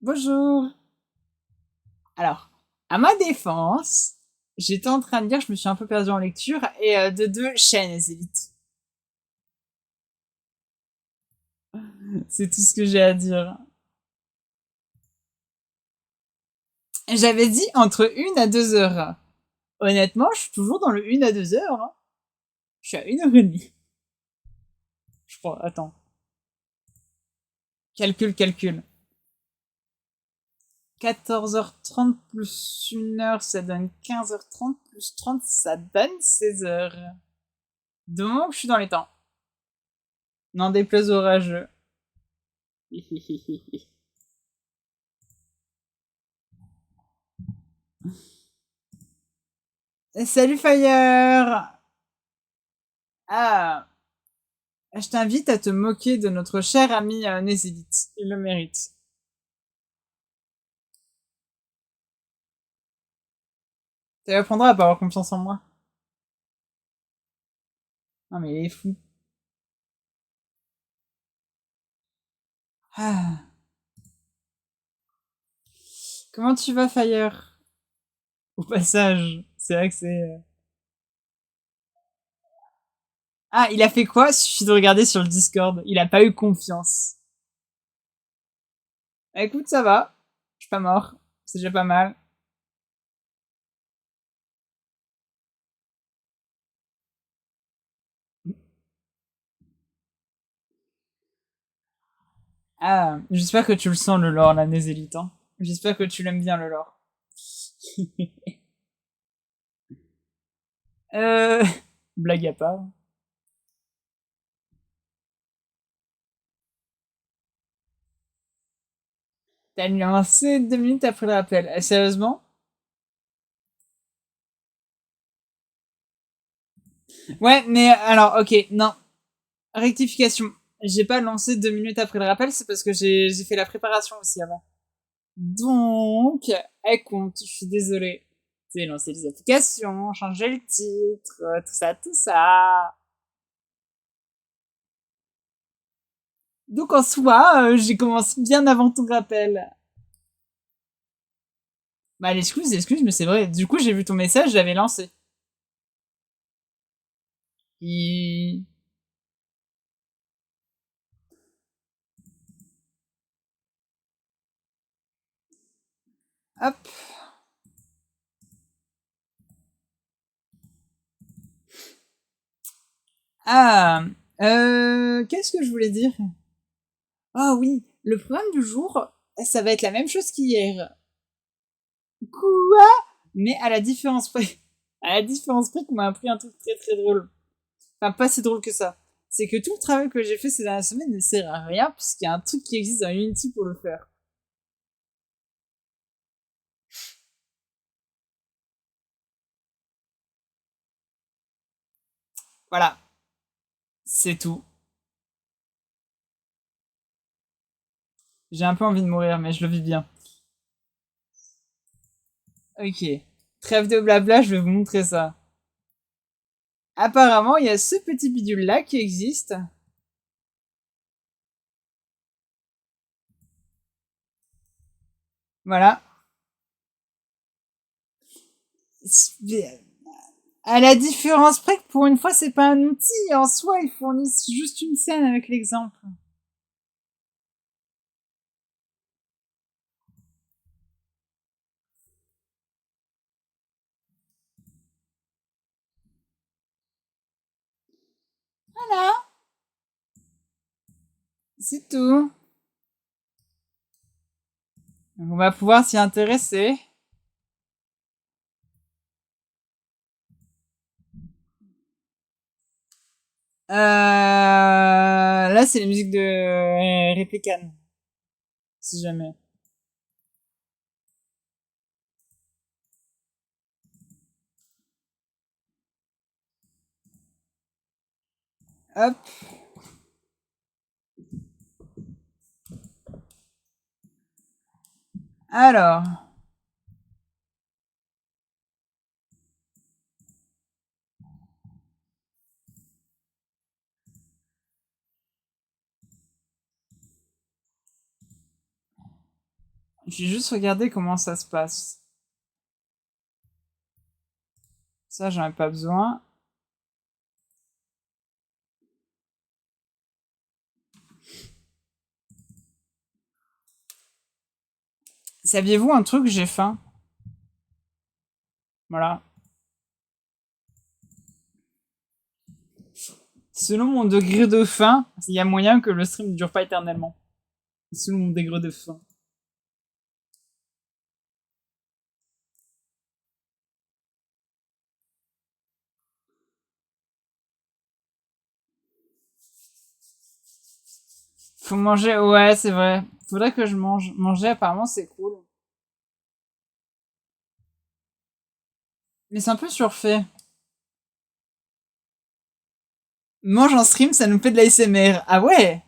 Bonjour. Alors, à ma défense, j'étais en train de dire, je me suis un peu perdue en lecture, et de deux chaînes élites. C'est tout ce que j'ai à dire. J'avais dit entre 1 à 2 heures. Honnêtement, je suis toujours dans le 1 à 2 heures. Hein. Je suis à 1 heure et demie. Je crois. Attends. Calcul. 14h30 plus 1 heure, ça donne 15h30 plus 30, ça donne 16 heures. Donc, je suis dans les temps. N'en déplaise aux rageux. Salut Fire. Ah, je t'invite à te moquer de notre cher ami Nézilith. Il le mérite. Tu apprendras à pas avoir confiance en moi. Non mais il est fou. Ah. Comment tu vas Fire? Au passage, c'est vrai que c'est... Ah, il a fait quoi? Suffit de regarder sur le Discord. Il a pas eu confiance. Écoute, ça va. Je suis pas mort. C'est déjà pas mal. Ah, j'espère que tu le sens le lore, la Nézélite. Hein. J'espère que tu l'aimes bien le lore. euh... Blague à part. T'as lancé 2 minutes après le rappel. Sérieusement? Ouais, mais alors, ok, non. Rectification. J'ai pas lancé 2 minutes après le rappel, c'est parce que j'ai fait la préparation aussi avant. Donc, elle compte, je suis désolée. J'ai lancé les applications, changé le titre, tout ça, tout ça. Donc en soi, j'ai commencé bien avant ton rappel. Bah l'excuse, mais c'est vrai. Du coup, j'ai vu ton message, j'avais lancé. Et... Hop. Ah, qu'est-ce que je voulais dire? Ah oui, le programme du jour, ça va être la même chose qu'hier. Quoi? Mais à la différence près, à la différence près qu'on m'a appris un truc très très drôle. Enfin, pas si drôle que ça. C'est que tout le travail que j'ai fait ces dernières semaines ne sert à rien puisqu'il y a un truc qui existe dans Unity pour le faire. Voilà, c'est tout. J'ai un peu envie de mourir, mais je le vis bien. Ok. Trêve de blabla, je vais vous montrer ça. Apparemment, il y a ce petit bidule là qui existe. Voilà. À la différence près que pour une fois, c'est pas un outil en soi, ils fournissent juste une scène avec l'exemple. Voilà, c'est tout. On va pouvoir s'y intéresser. Là, c'est la musique de Replican, si jamais. Hop. Alors. J'ai juste regardé comment ça se passe. Ça, j'en ai pas besoin. Saviez-vous un truc, j'ai faim. Voilà. Selon mon degré de faim, il y a moyen que le stream ne dure pas éternellement. Selon mon degré de faim. Faut manger, ouais, c'est vrai. Faudrait que je mange. Manger, apparemment, c'est cool. Mais c'est un peu surfait. Mange en stream, ça nous fait de la SMR. Ah ouais?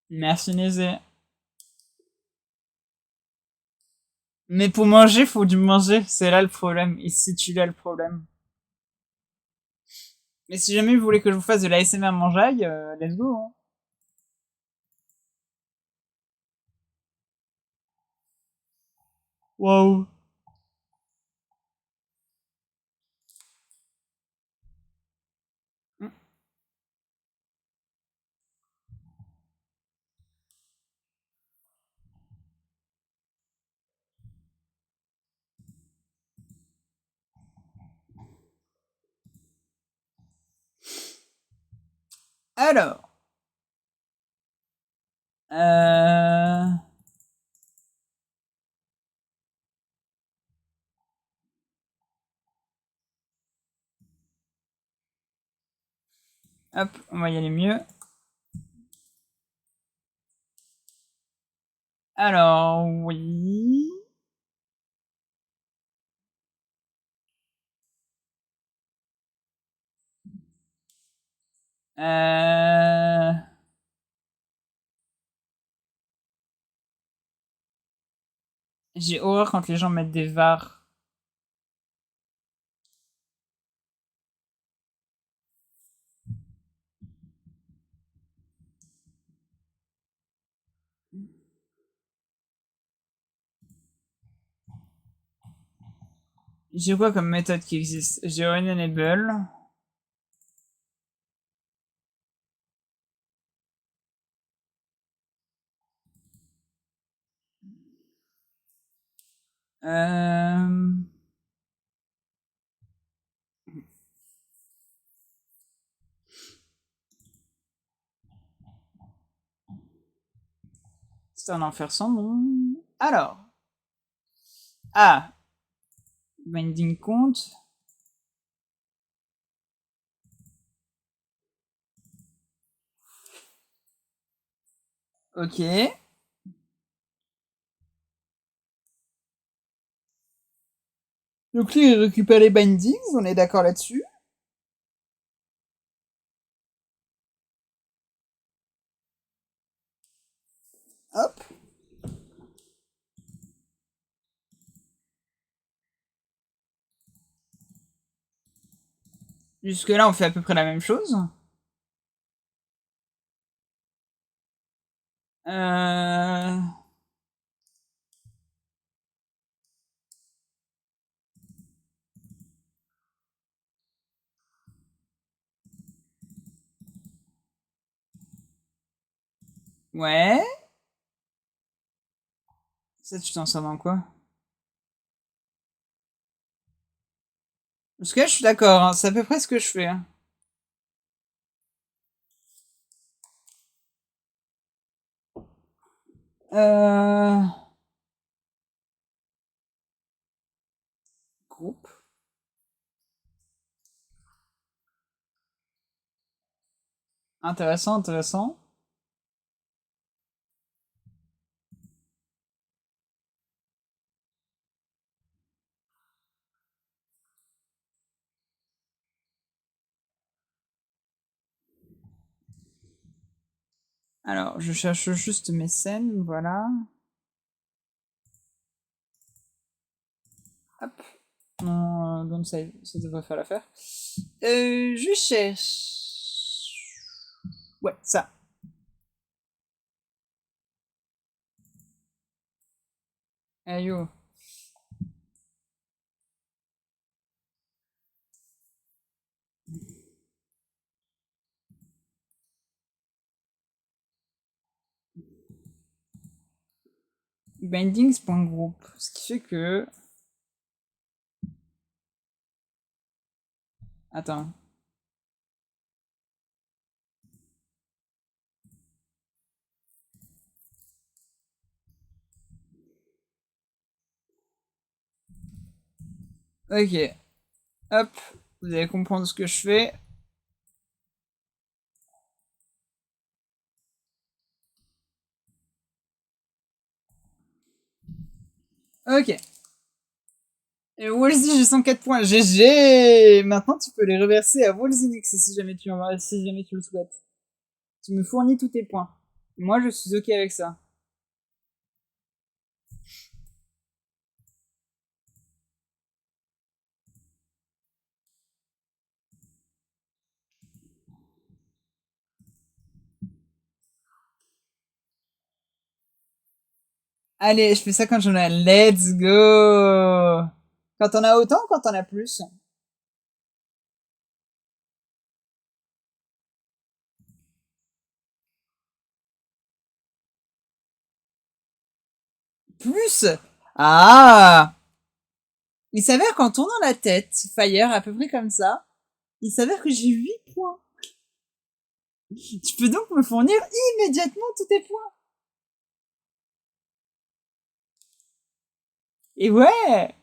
Merci Nézé. Mais pour manger, faut du manger. C'est là le problème. Il se situe là le problème. Mais si jamais vous voulez que je vous fasse de la SMR mangeaille, let's go. Hein. Waouh. Alors. Euh... Hop, on va y aller mieux. Alors, oui. Euh... J'ai horreur quand les gens mettent des VAR. J'ai quoi comme méthode qui existe? J'ai Enable. Euh... C'est un enfer sans nom. Alors. Ah. Binding compte. Ok. Donc lui, il récupère les bindings, on est d'accord là-dessus. Hop. Jusque-là, on fait à peu près la même chose. Euh... Ouais. Ça, tu t'en sers dans quoi? Parce que là, je suis d'accord, hein, c'est à peu près ce que je fais. Hein. Euh... Groupe. Intéressant, intéressant. Alors, je cherche juste mes scènes, voilà. Hop. Non, donc ça devrait faire l'affaire. Je cherche. Ouais, ça. Aïe, oh. Bindings.group. Ce qui fait que... Attends. Ok. Hop. Vous allez comprendre ce que je fais. Ok. Et Wolsey, j'ai 104 points. GG. Maintenant, tu peux les reverser à Wolzinix si jamais si jamais tu le souhaites. Tu me fournis tous tes points. Moi, je suis ok avec ça. Allez, je fais ça quand j'en ai. Let's go. Quand t'en as autant ou quand t'en as plus? Plus? Ah! Il s'avère qu'en tournant la tête, Fire, à peu près comme ça, il s'avère que j'ai 8 points. Tu peux donc me fournir immédiatement tous tes points. Et ouais!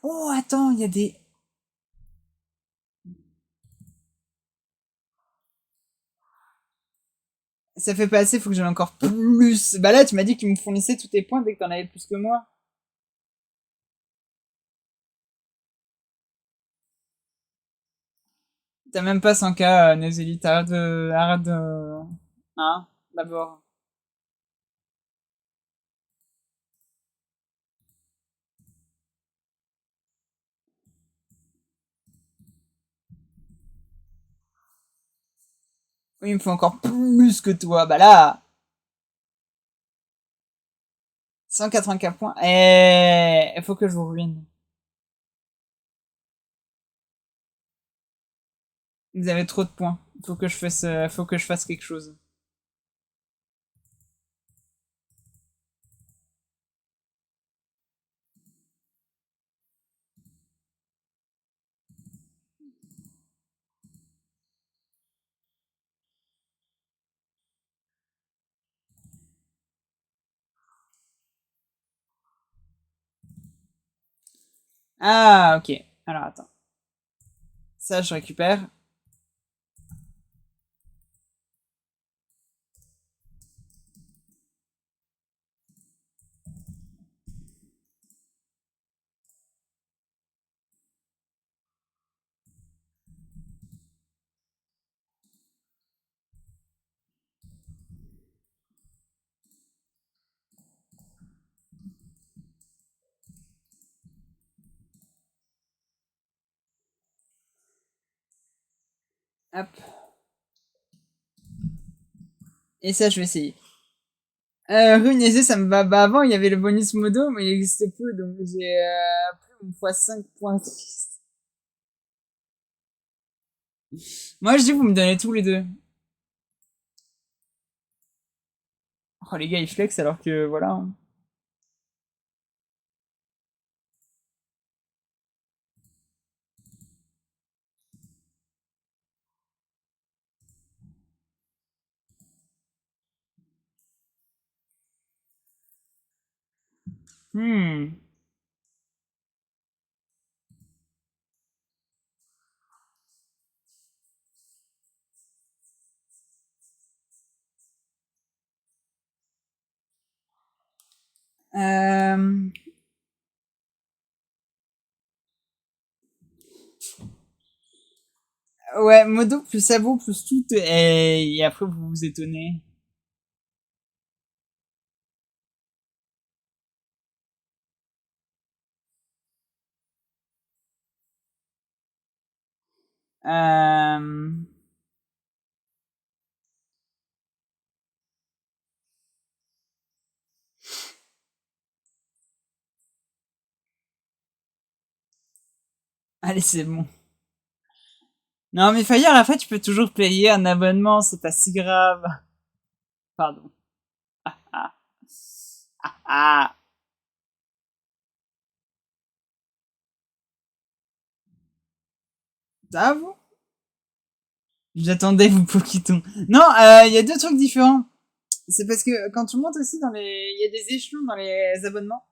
Oh, attends, il y a des... Ça fait pas assez, faut que j'en ai encore plus. Bah là, tu m'as dit que tu me fournissais tous tes points dès que t'en avais plus que moi. T'as même pas 100K, Nezeli, arrête de... Hein? D'abord. Oui, il me faut encore plus que toi. Bah là, 184 points. Il faut que je vous ruine. Vous avez trop de points. Faut que je fasse quelque chose. Ah, ok. Alors, attends. Ça, je récupère. Hop. Et ça, je vais essayer. Runesé, ça me va. Bah, avant, il y avait le bonus modo, mais il existe plus, donc j'ai plus mon x5 points. Moi, je dis, vous me donnez tous les deux. Oh, les gars, ils flex alors que, voilà. Hein. Hmm. Euh... Ouais, modo plus sabot plus tout, et après vous vous étonnez. Euh... Allez, c'est bon. Non, mais Fire, à la fin, tu peux toujours payer un abonnement, c'est pas si grave. Pardon. Ah, ah. Ça, vous? J'attendais vous Pokéton. Non, il y a deux trucs différents. C'est parce que quand tu montes aussi dans les... Il y a des échelons dans les abonnements.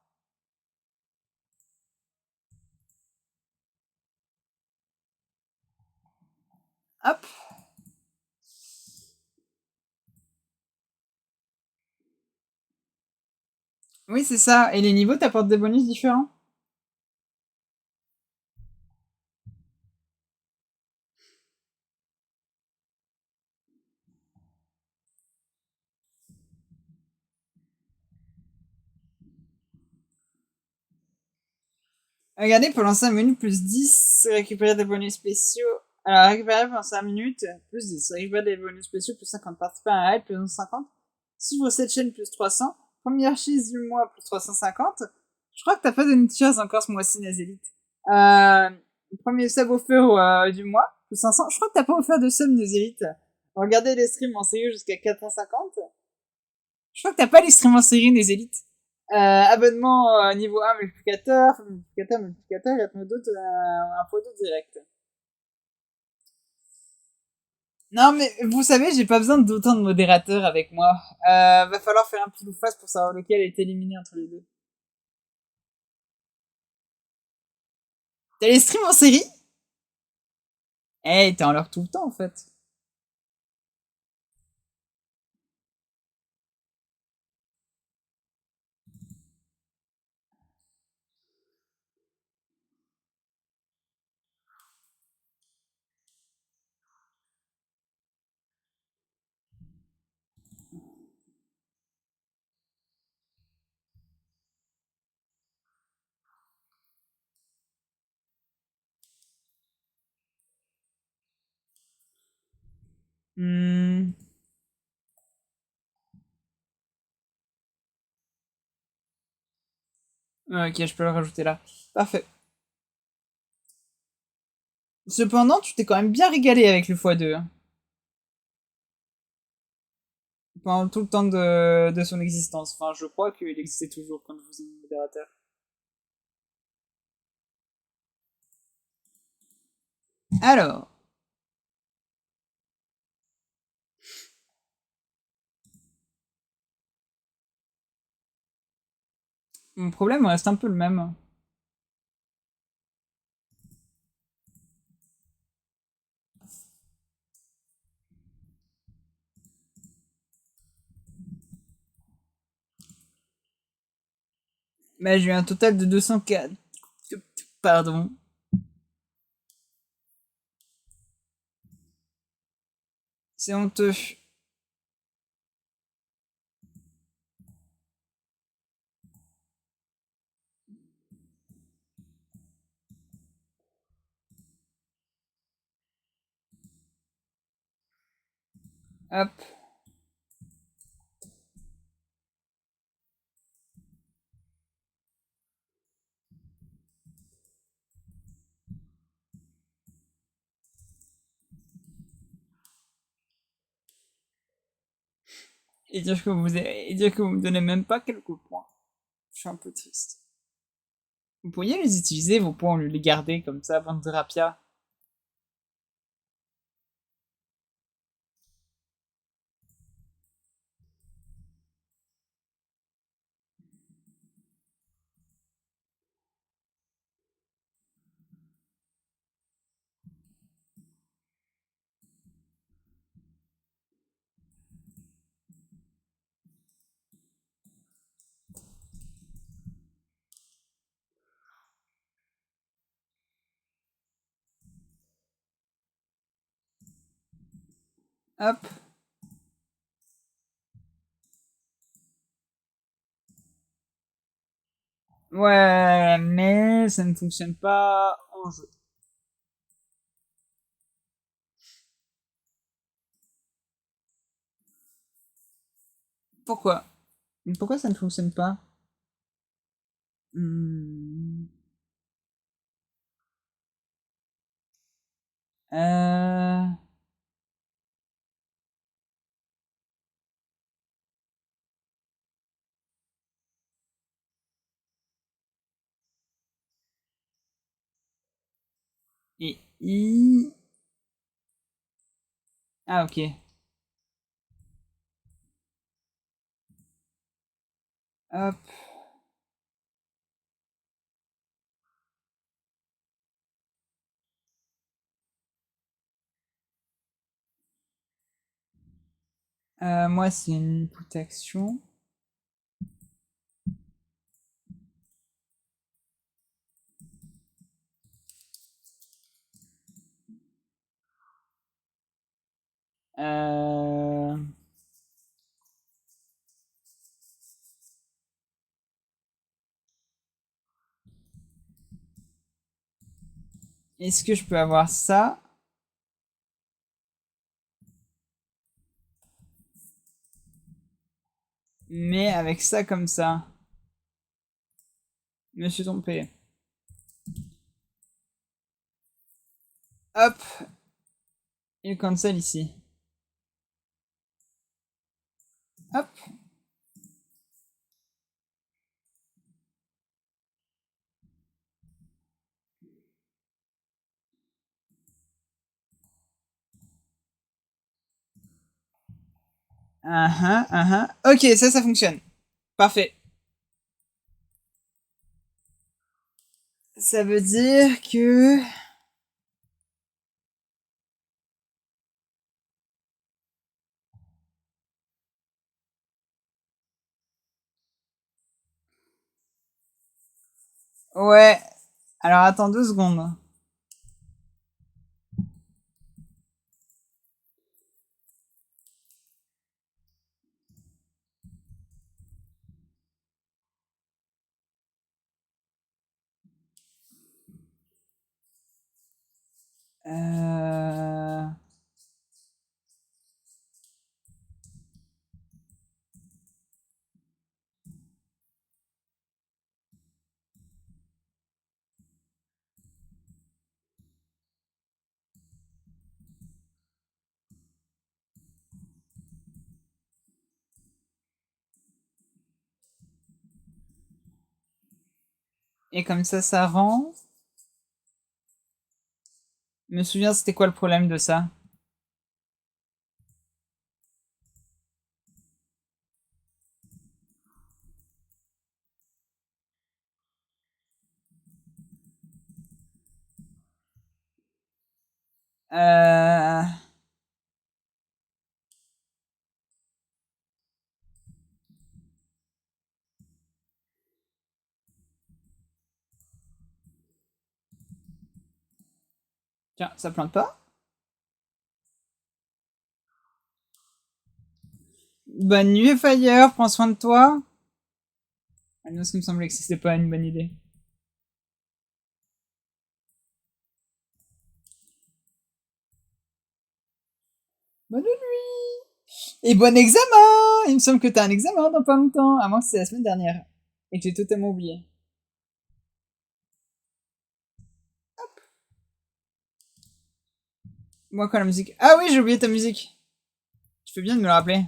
Hop. Oui, c'est ça. Et les niveaux t'apportent des bonus différents. Regardez, pendant 5 minutes, plus 10, récupérer des bonus spéciaux. Alors, récupérer pendant 5 minutes, plus 10. Récupérer des bonus spéciaux, plus 50. Participer à un raid, plus 50. Suivre cette chaîne, plus 300. Première cheese du mois, plus 350. Je crois que t'as pas donné de cheese encore ce mois-ci, Nazélite. Euh, premier sub offert du mois, plus 500. Je crois que t'as pas offert de sub, Nazélite. Regardez les streams en série jusqu'à 450. Je crois que t'as pas les streams en série, Nazélite. Abonnement niveau 1 multiplicateur, il y a plein d'autres, un photo direct. Non, mais vous savez, j'ai pas besoin d'autant de modérateurs avec moi. Va falloir faire un pile ou face pour savoir lequel est éliminé entre les deux. T'as les streams en série? Eh, t'es en leur tout le temps, en fait. Hmm. Ok, je peux le rajouter là. Parfait. Cependant, tu t'es quand même bien régalé avec le x2, hein, pendant tout le temps de son existence. Enfin, je crois qu'il existait toujours quand je vous ai mis modérateur. Alors, mon problème reste un peu le même. Mais j'ai eu un total de 204. Pardon. C'est honteux. Hop. Et dire que vous me donnez même pas quelques points. Je suis un peu triste. Vous pourriez les utiliser, vos points, au lieu de les garder comme ça, bande de rapia. Hop. Ouais, mais ça ne fonctionne pas en jeu. Pourquoi? Pourquoi ça ne fonctionne pas? Hmm. Euh... Et I... Ah, ok. Hop. Moi, c'est une toute action. Euh... Est-ce que je peux avoir ça? Mais avec ça comme ça. Je me suis trompé. Hop. Il cancel ici. Hop. Ok, ça fonctionne. Parfait. Ça veut dire que... Ouais. Alors, attends 2 secondes. Euh... Et comme ça rend... Je me souviens, c'était quoi le problème de ça? Euh... Tiens, ça plante pas? Bonne nuit, Fire. Prends soin de toi. Ah non, ça me semblait que c'était pas une bonne idée. Bonne nuit. Et bon examen. Il me semble que t'as un examen dans pas longtemps. À moins que c'était la semaine dernière. Et que j'ai totalement oublié. Moi, quoi, la musique? Ah oui, j'ai oublié ta musique. Tu fais bien de me le rappeler.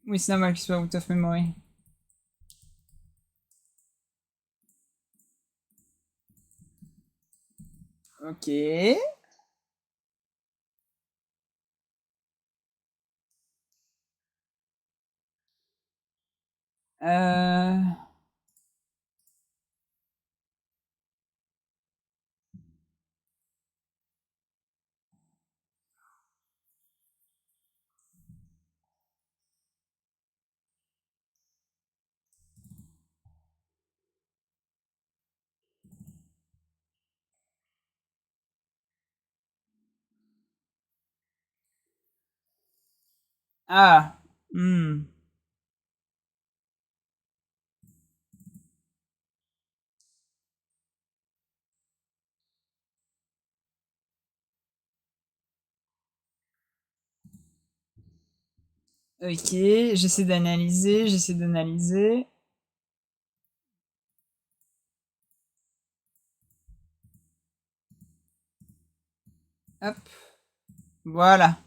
Oui, c'est normal qu'il soit out of memory. Ok. Euh... Ah. Hmm. Ok, j'essaie d'analyser. Hop, voilà.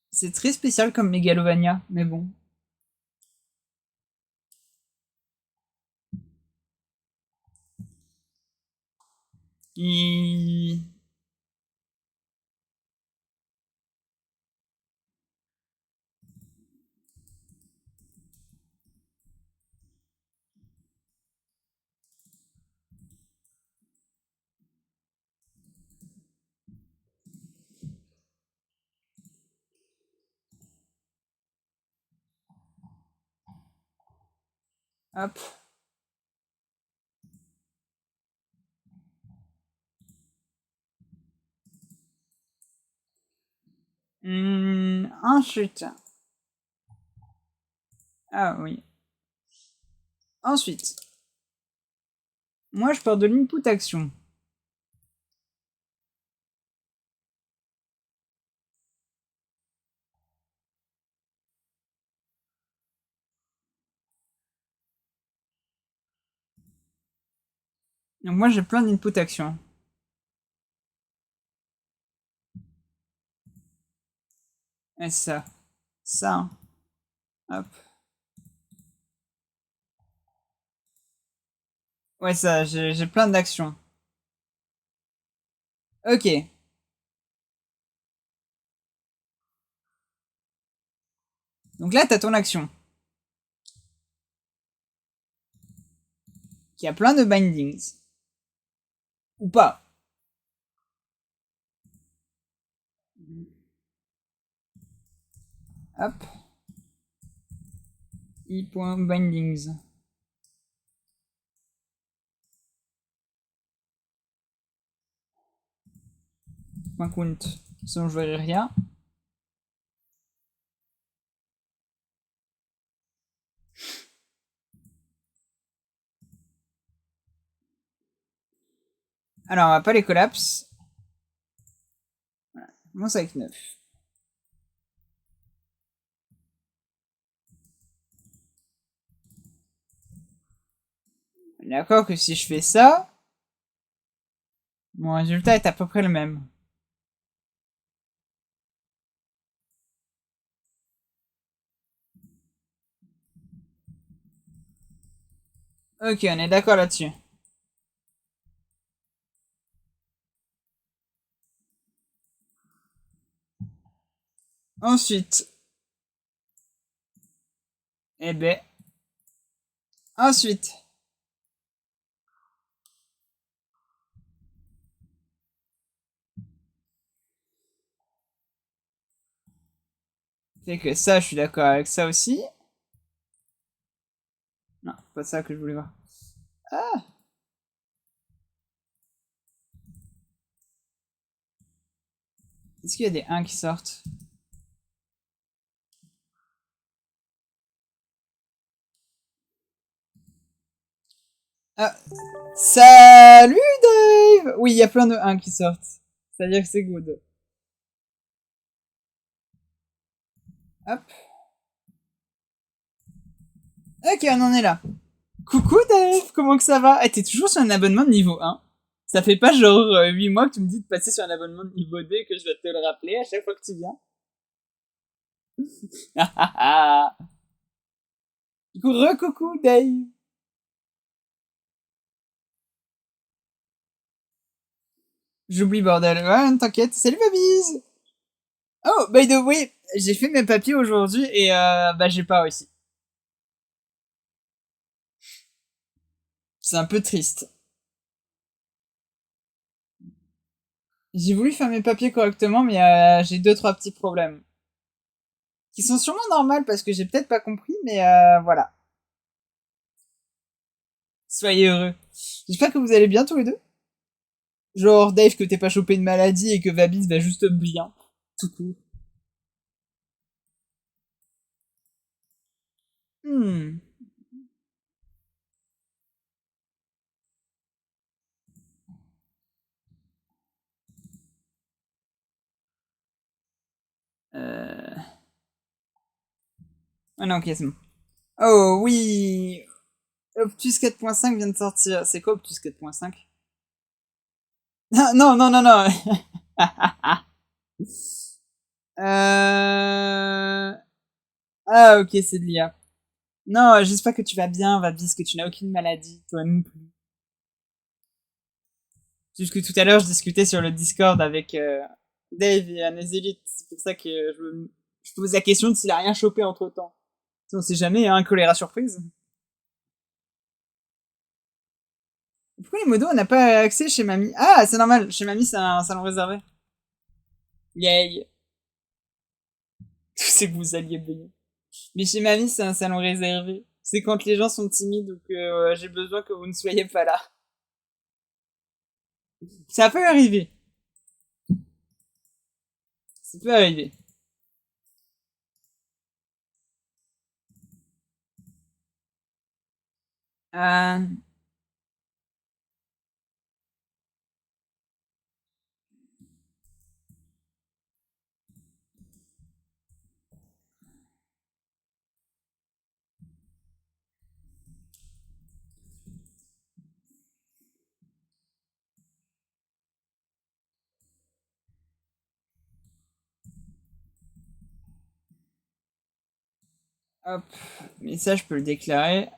C'est très spécial comme Megalovania, mais bon. Il- Hop. Ensuite. Ah oui. Ensuite. Moi, je pars de l'input action. Donc moi, j'ai plein d'input action. Et ça. Ça. Hein. Hop. Ouais, ça, j'ai plein d'actions. Ok. Donc là, t'as ton action. Qui a plein de bindings. Ou pas. Hop. i.bindings. .count. Sinon, je verrai rien. Alors, on va pas les collapse. Voilà. Commence avec 9. D'accord que si je fais ça, mon résultat est à peu près le même. Ok, on est d'accord là-dessus. Ensuite, eh ben, ensuite, c'est que ça, je suis d'accord avec ça aussi. Non, pas ça que je voulais voir. Ah, est-ce qu'il y a des 1 qui sortent? Ah, salut Dave! Oui, il y a plein de 1 qui sortent. C'est-à-dire que c'est good. Hop. Ok, on en est là. Coucou Dave, comment que ça va? Eh, t'es toujours sur un abonnement de niveau 1? Ça fait pas genre 8 mois que tu me dis de passer sur un abonnement de niveau 2 et que je dois te le rappeler à chaque fois que tu viens? Du coup, re-coucou Dave! J'oublie bordel. Ouais, t'inquiète. Salut Babise! Oh, by the way, j'ai fait mes papiers aujourd'hui et bah j'ai pas réussi. C'est un peu triste. J'ai voulu faire mes papiers correctement, mais j'ai deux trois petits problèmes. Qui sont sûrement normaux parce que j'ai peut-être pas compris, mais voilà. Soyez heureux. J'espère que vous allez bien tous les deux. Genre Dave que t'es pas chopé une maladie et que Vabis va juste bien. tout court. Hmm. Ah non, ok, c'est bon. Oh oui, Optus 4.5 vient de sortir. C'est quoi Optus 4.5? Non, non, non, non. Ah, ok, c'est de l'IA. Non, j'espère que tu vas bien, Vabis, que tu n'as aucune maladie, toi non plus. Juste que tout à l'heure, je discutais sur le Discord avec Dave et Anézélite. C'est pour ça que je pose la question de s'il a rien chopé entre temps. On sait jamais, hein, choléra surprise. Pourquoi les modos, on n'a pas accès chez Mamie? Ah, c'est normal, chez Mamie, c'est un salon réservé. Yay! C'est que vous alliez bien. Mais chez Mamie, c'est un salon réservé. C'est quand les gens sont timides ou que j'ai besoin que vous ne soyez pas là. Ça peut arriver. Ça peut arriver. Euh, hop. Mais ça, je peux le déclarer.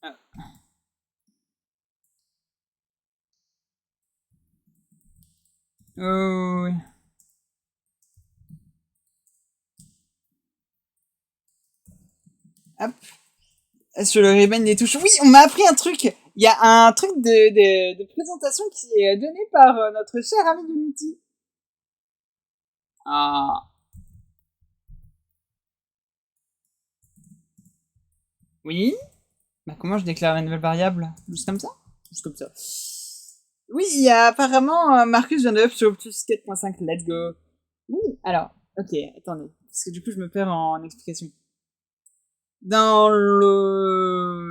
Ah. Oh, oui. Hop. Sur le ribbon des touches. Oui, on m'a appris un truc. Il y a un truc de présentation qui est donné par notre cher ami Unity. Ah. Oui. Bah, comment je déclare une nouvelle variable? Juste comme ça? Juste comme ça. Oui, il y a apparemment Marcus vient de up sur Optus 4.5. Let's go. Oui, alors, ok, attendez. Parce que du coup, je me perds en explication. Dans le...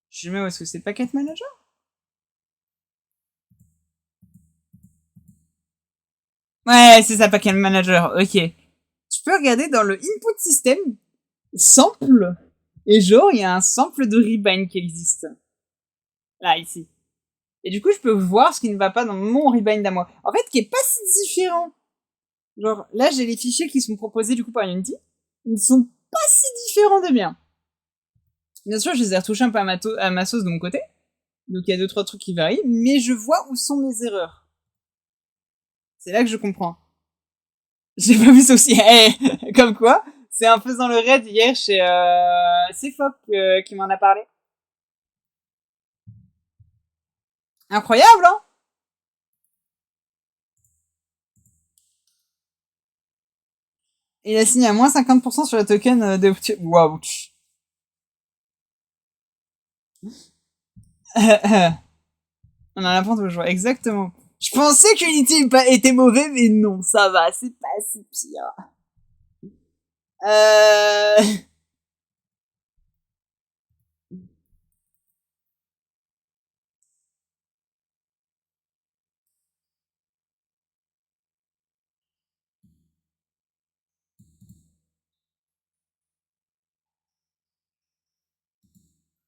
Je mets où est-ce que c'est Packet Manager? Ouais, c'est ça, Packet Manager, ok. Tu peux regarder dans le input system, sample, et genre, il y a un sample de Rebind qui existe. Là, ici. Et du coup, je peux voir ce qui ne va pas dans mon Rebind à moi. En fait, qui est pas si différent. Genre, là, j'ai les fichiers qui sont proposés du coup par Unity. Ils ne sont pas si différents des miens. Bien sûr, je les ai retouchés un peu à ma sauce de mon côté. Donc, il y a deux, trois trucs qui varient. Mais je vois où sont mes erreurs. C'est là que je comprends. J'ai pas vu ça aussi. Hey, comme quoi, c'est en faisant le raid hier chez CFOC qui m'en a parlé. Incroyable, hein? Il a signé à moins 50% sur le token de... Waouh. On a l'impression de jouer. Exactement. Je pensais que Unity était mauvais, mais non, ça va, c'est pas si pire. Euh...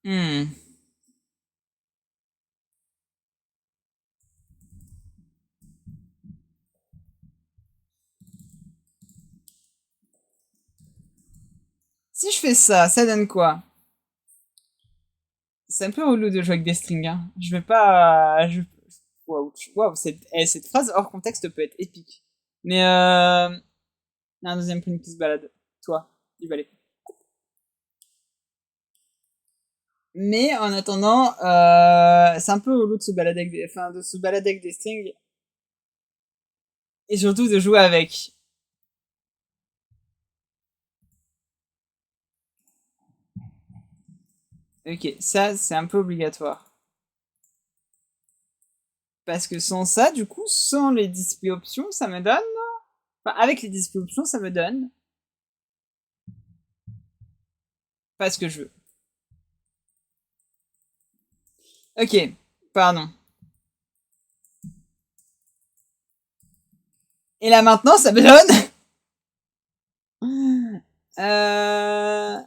Hmm. Si je fais ça, ça donne quoi? C'est un peu relou de jouer avec des strings, hein. Je vais pas... Waouh, cette phrase hors contexte peut être épique. Mais un deuxième print qui se balade. Toi, du balai. Mais en attendant, c'est un peu relou de se balader avec de se balader avec des strings. Et surtout de jouer avec. Ok, ça, c'est un peu obligatoire. Parce que sans ça, du coup, sans les display options, ça me donne... Enfin, avec les display options, ça me donne... Pas ce que je veux. Ok, pardon. Et là, maintenant, ça me donne... euh...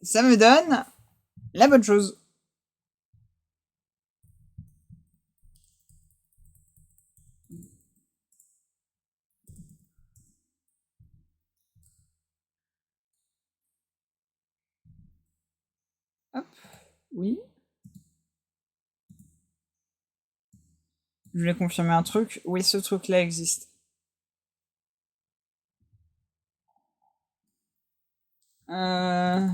Ça me donne la bonne chose. Hop, oui. Je vais confirmer un truc. Oui, ce truc-là existe. Euh...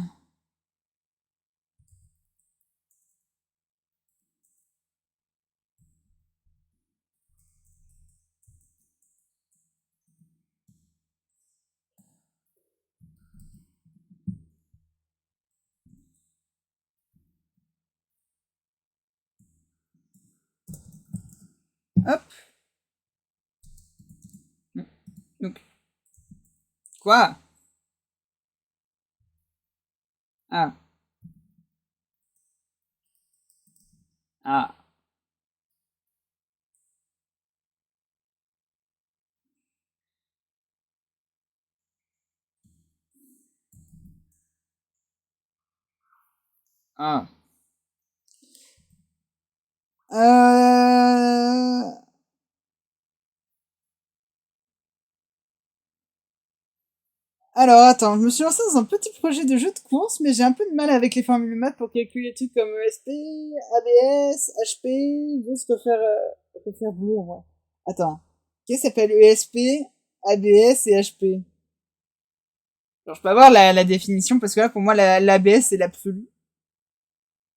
Hop. Donc, quoi? Ah. Ah. Ah. Euh... Alors, attends, je me suis lancé dans un petit projet de jeu de course, mais j'ai un peu de mal avec les formules maths pour calculer des trucs comme ESP, ABS, HP, juste refaire bourg, moi. Attends. Qu'est-ce qui s'appelle ESP, ABS et HP? Alors, je peux avoir la définition, parce que là, pour moi, l'ABS, c'est l'absolu.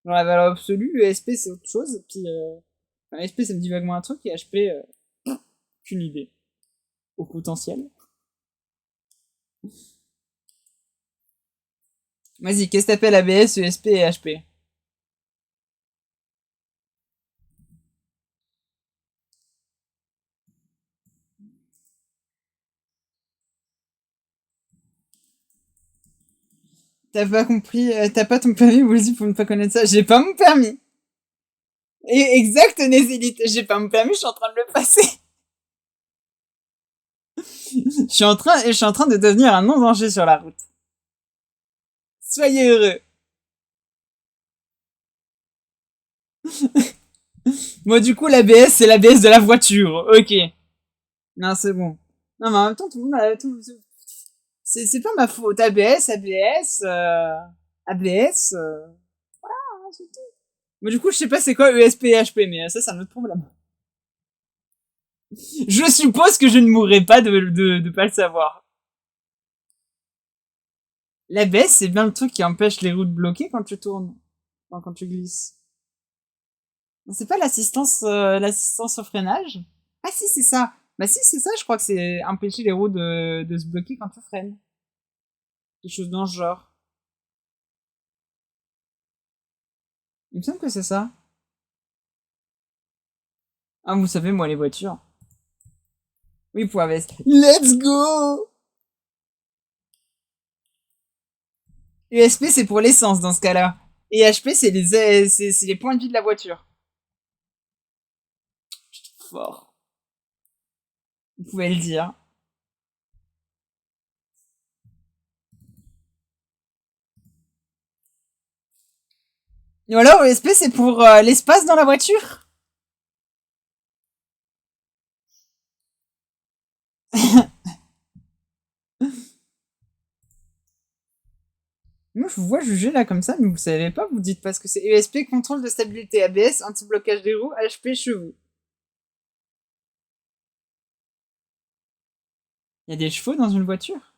Genre, la valeur absolue, ESP, c'est autre chose, puis, enfin, ESP, ça me dit vaguement un truc, et HP, aucune idée. Au potentiel. Vas-y, qu'est-ce que t'appelles ABS, ESP et HP? T'as pas compris, t'as pas ton permis, Woolsey, pour ne pas connaître ça. J'ai pas mon permis. Et exact, Nézélite, j'ai pas mon permis, je suis en train de le passer. Je suis en train de devenir un non-danger sur la route. Soyez heureux. Moi, du coup, l'ABS, c'est l'ABS de la voiture. Ok. Non, c'est bon. Non, mais en même temps, tout le monde a tout. C'est pas ma faute. ABS, ABS, ABS. C'est tout. Mais du coup, je sais pas c'est quoi ESP et HP, mais ça, c'est un autre problème. Je suppose que je ne mourrai pas de pas le savoir. L'ABS, c'est bien le truc qui empêche les routes bloquées quand tu tournes. Enfin, quand tu glisses. C'est pas l'assistance au freinage? Ah si, c'est ça. Bah si, c'est ça, je crois que c'est empêcher les roues de se bloquer quand tu freines. Quelque chose dans ce genre. Il me semble que c'est ça. Ah, vous savez, moi, les voitures. Oui, pour ABS. Let's go! USP, c'est pour l'essence dans ce cas-là. Et HP, c'est les points de vie de la voiture. Fort. Vous pouvez le dire. Et alors, ESP, c'est pour l'espace dans la voiture. Moi, je vous vois juger là comme ça, mais vous savez pas, vous dites pas ce que c'est. ESP, contrôle de stabilité, ABS, anti-blocage des roues, HP, chevaux. Il y a des chevaux dans une voiture?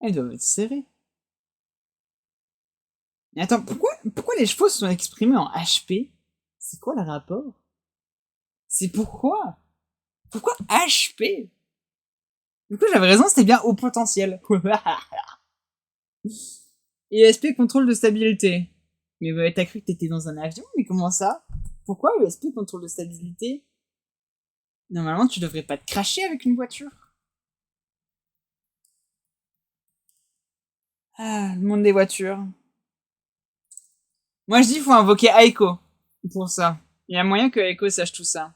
Ah, ils doivent être serrés. Mais attends, pourquoi les chevaux sont exprimés en HP? C'est quoi le rapport? C'est pourquoi? Pourquoi HP? Du coup, j'avais raison, c'était bien haut potentiel. Et ESP contrôle de stabilité. Mais ouais, t'as cru que t'étais dans un avion? Mais comment ça? Pourquoi ESP contrôle de stabilité? Normalement, tu devrais pas te cracher avec une voiture. Ah, le monde des voitures. Moi, je dis, faut invoquer Aiko pour ça. Il y a moyen que Aiko sache tout ça.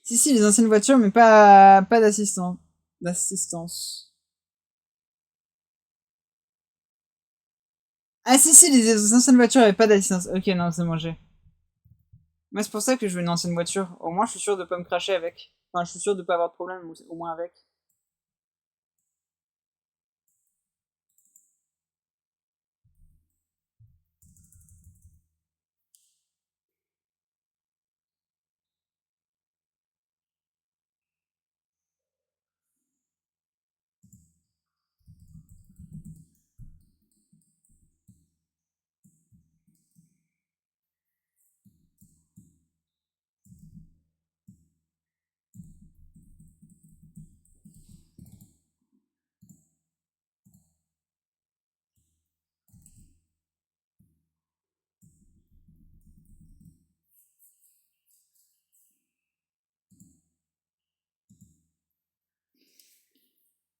Si, les anciennes voitures, mais pas d'assistance. Ah, si, les anciennes voitures avaient pas d'assistance. Ok, non, c'est mangé. Moi, c'est pour ça que je veux une ancienne voiture. Au moins, je suis sûr de pas me cracher avec. Enfin, je suis sûr de pas avoir de problème, au moins avec.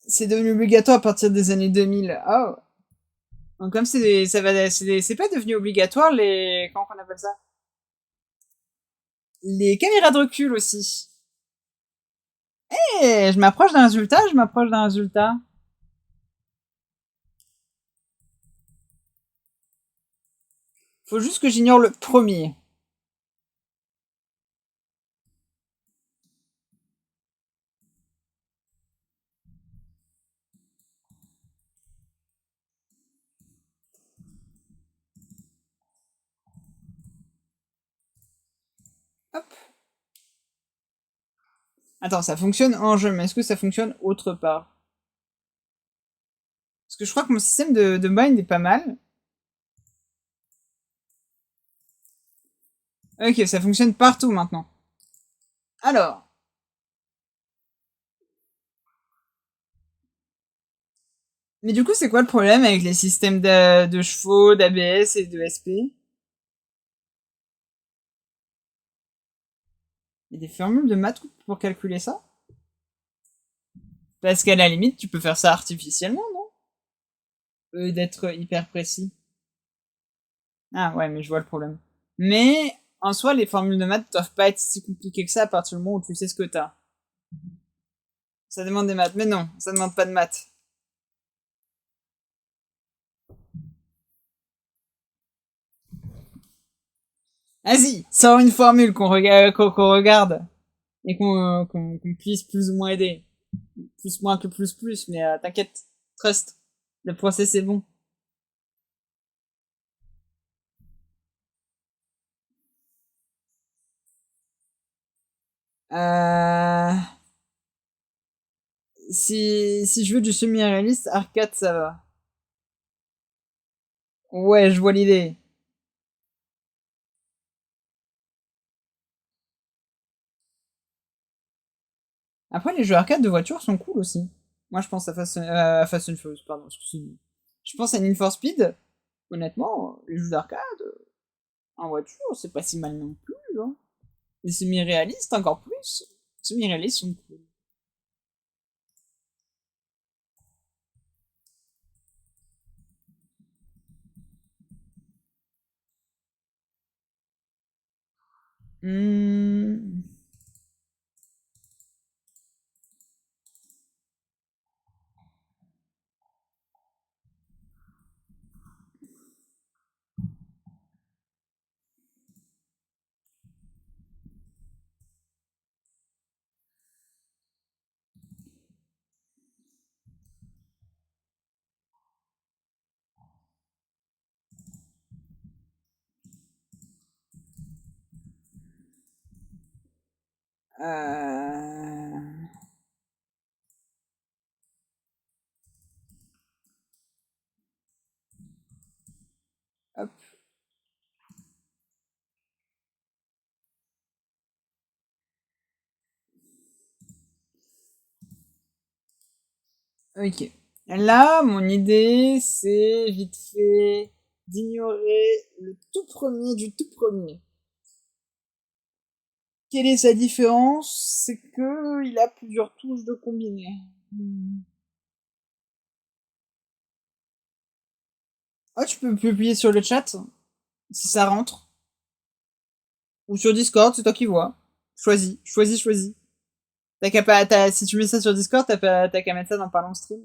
C'est devenu obligatoire à partir des années 2000. Oh. Donc, comme c'est pas devenu obligatoire comment on appelle ça? Les caméras de recul aussi. Eh, je m'approche d'un résultat, je m'approche d'un résultat. Faut juste que j'ignore le premier. Hop. Attends, ça fonctionne en jeu, mais est-ce que ça fonctionne autre part? Parce que je crois que mon système de bind est pas mal. Ok, ça fonctionne partout maintenant. Alors. Mais du coup, c'est quoi le problème avec les systèmes de chevaux, d'ABS et de SP? Il y a des formules de maths pour calculer ça? Parce qu'à la limite, tu peux faire ça artificiellement, non? D'être hyper précis. Ah ouais, mais je vois le problème. Mais en soi, les formules de maths doivent pas être si compliquées que ça à partir du moment où tu sais ce que t'as. Ça demande des maths, mais non, ça demande pas de maths. Vas-y, sors une formule qu'on regarde et qu'on puisse plus ou moins aider. Plus moins que plus, mais t'inquiète, trust. Le process est bon. Euh... Si je veux du semi-réaliste, arcade ça va. Ouais, je vois l'idée. Après, les jeux arcade de voiture sont cool aussi. Moi, je pense à Fast and Furious, pardon, excusez-moi. Je pense à Need for Speed. Honnêtement, les jeux d'arcade en voiture, c'est pas si mal non plus. Hein. Les semi-réalistes, encore plus. Les semi-réalistes sont cool. Hmm. Euh... Hop. Ok. Là, mon idée, c'est vite fait d'ignorer le tout premier du tout premier. Quelle est sa différence? C'est que il a plusieurs touches de combiné. Oh, tu peux publier sur le chat si ça rentre. Ou sur Discord, c'est toi qui vois. Choisis, choisis, choisis. T'as qu'à pas, si tu mets ça sur Discord, t'as qu'à mettre ça dans Parlons Stream.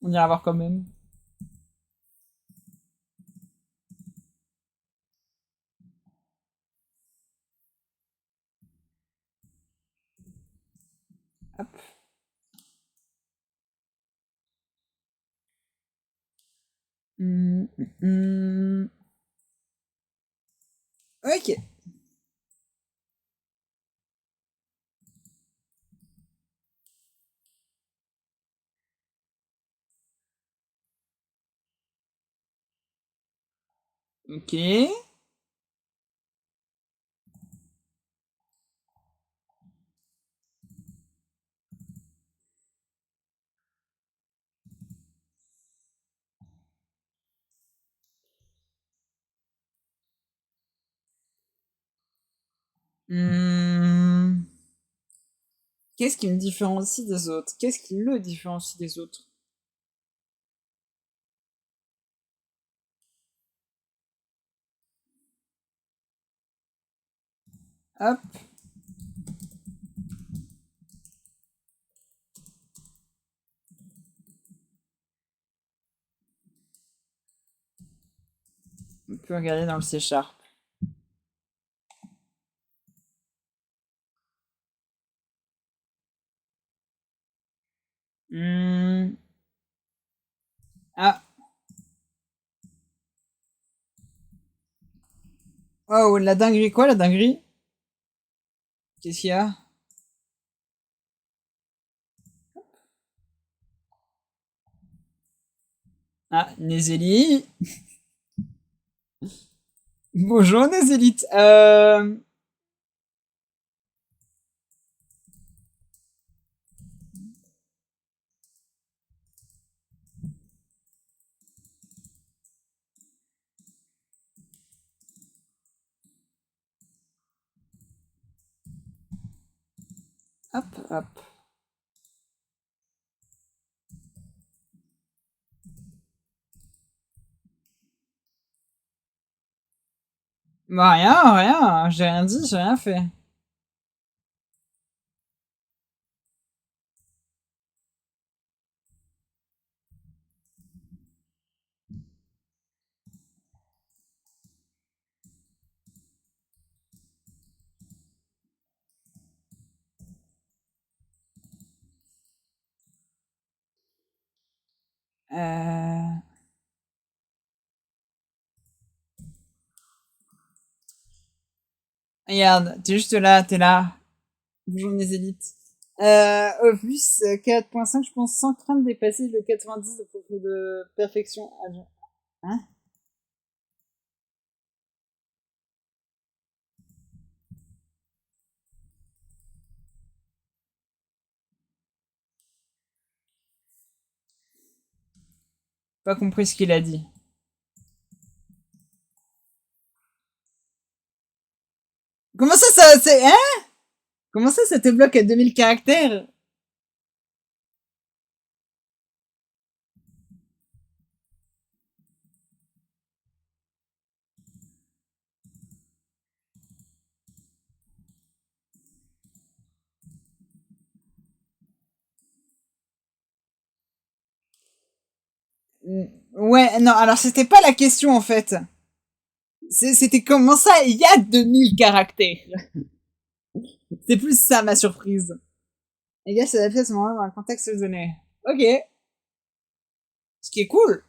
On ira voir quand même. Hop. Ok. Ok. Qu'est-ce qui me différencie des autres? Qu'est-ce qui le différencie des autres? Hop. On peut regarder dans le C#. Ah. Oh, la dinguerie. Quoi, la dinguerie? Qu'est-ce qu'il y a? Ah, Nézélie. Bonjour, Nézélite. Hop, hop. Bah, rien, rien. J'ai rien dit, j'ai rien fait. Euh... Regarde, t'es juste là, t'es là. Bonjour, Nézélite. Opus 4.5, je pense, sans crainte de dépasser le 90 de perfection. Hein? Pas compris ce qu'il a dit. Comment ça, c'est, hein? Comment ça te bloque à 2000 caractères? Ouais, non, alors c'était pas la question en fait. C'était comment ça, il y a 2000 caractères? C'est plus ça ma surprise. Les gars, s'adapter à ce moment dans un contexte donné. Ok. Ce qui est cool.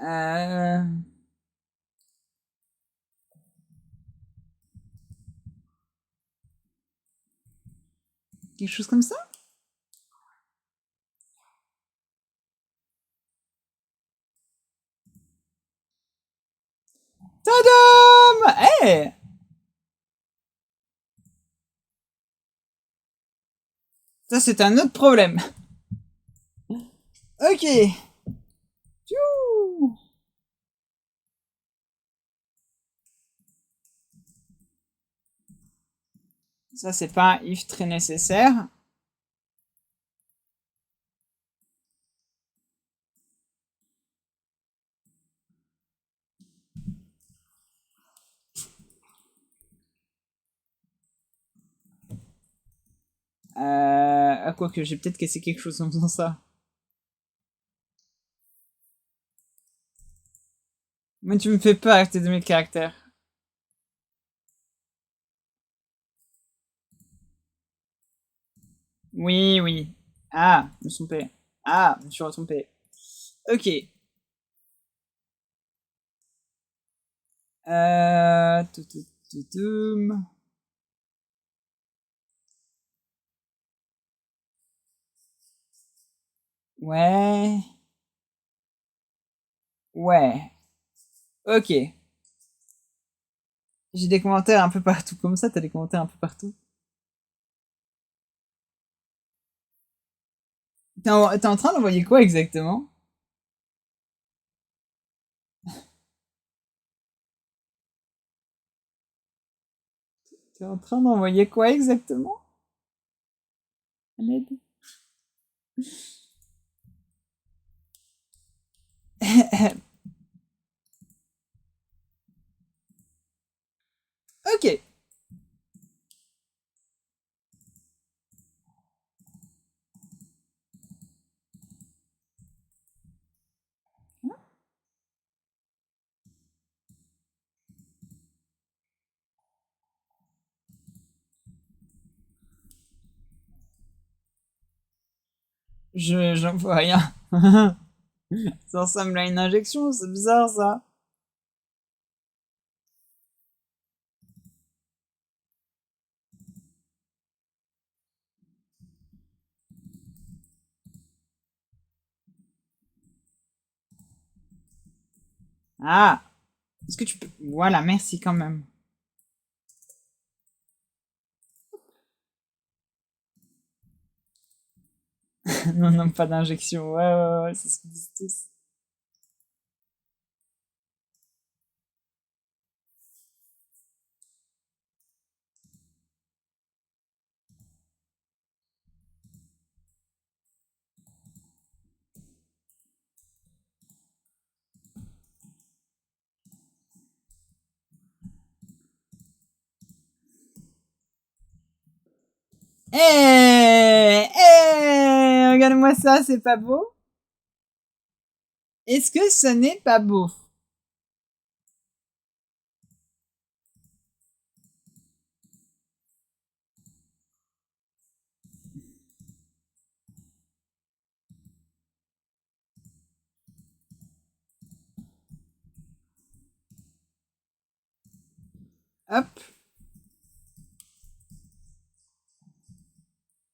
Euh... Quelque chose comme ça? Tadam! Hey! Ça, c'est un autre problème. Ok. Tchou. Ça, c'est pas un if très nécessaire. Quoique, j'ai peut-être cassé quelque chose en faisant ça. Mais tu me fais peur avec tes 2000 caractères. Oui, oui. Ah, je me suis trompé. Ah, je me suis retrompé. Ok. Tout, tout, tout, tout. Ouais. Ouais. Ok. J'ai des commentaires un peu partout. Comme ça, t'as des commentaires un peu partout. T'es en train d'envoyer quoi exactement? T'es en train d'envoyer quoi exactement? À l'aide. Ok. J'en vois rien. Ça ressemble à une injection, c'est bizarre ça. Ah, est-ce que tu peux... Voilà, merci quand même. Non, non, pas d'injection. Ouais, ouais, ouais, c'est ce qu'ils disent tous. Eh, regarde-moi ça, c'est pas beau? Est-ce que ce n'est pas beau? Hop.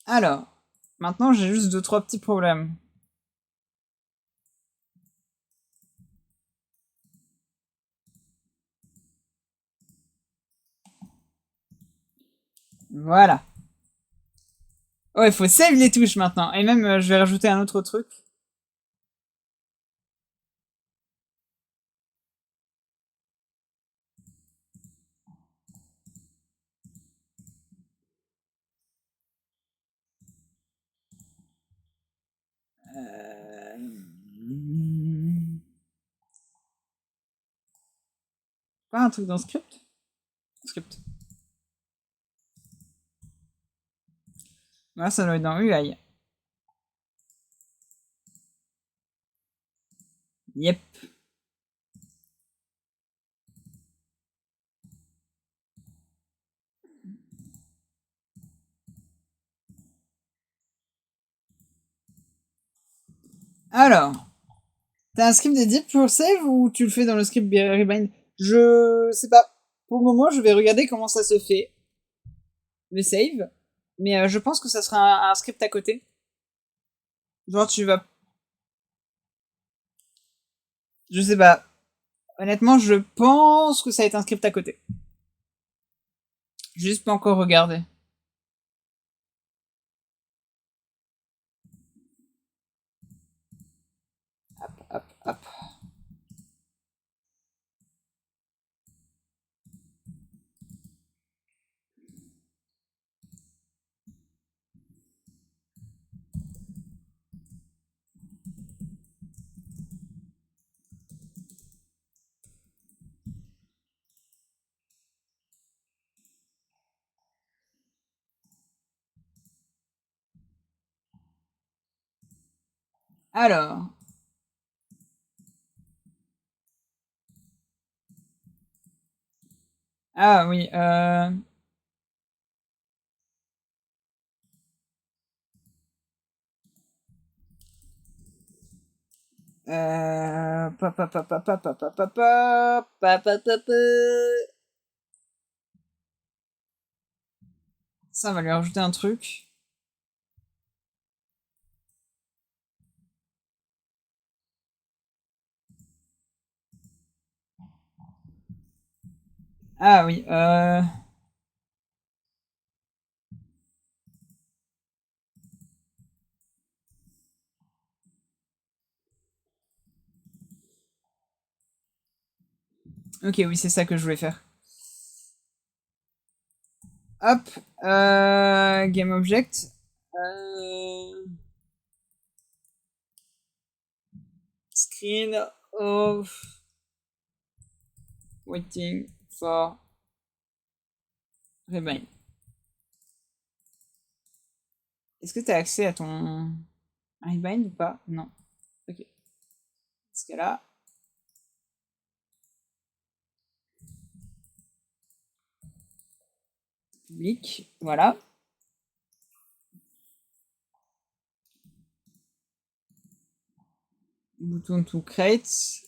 Alors, maintenant j'ai juste deux, trois petits problèmes. Voilà. Oh, il faut save les touches maintenant. Et même, je vais rajouter un autre truc. Pas un truc dans script? Script. Là, ça doit être dans UI. Yep. Alors, T'as un script dédié pour save ou tu le fais dans le script Rebind? Je sais pas. Pour le moment, je vais regarder comment ça se fait. Le save. Mais je pense que ça sera un script à côté. Genre, tu vas... Je sais pas. Honnêtement, je pense que ça va être un script à côté. Juste pas encore regarder. Hop, hop, hop. Alors. Ah oui, pa, pa, pa, pa, pa, pa, pa, pa, pa, pa, pa, pa, pa. Ça, on va lui rajouter un truc. Ah oui, ok, oui, c'est ça que je voulais faire. Hop, game object. Screen of waiting for Rebind. Est-ce que tu as accès à ton Rebind ou pas? Non. Ok. Dans ce cas-là. Public, voilà. Bouton to create.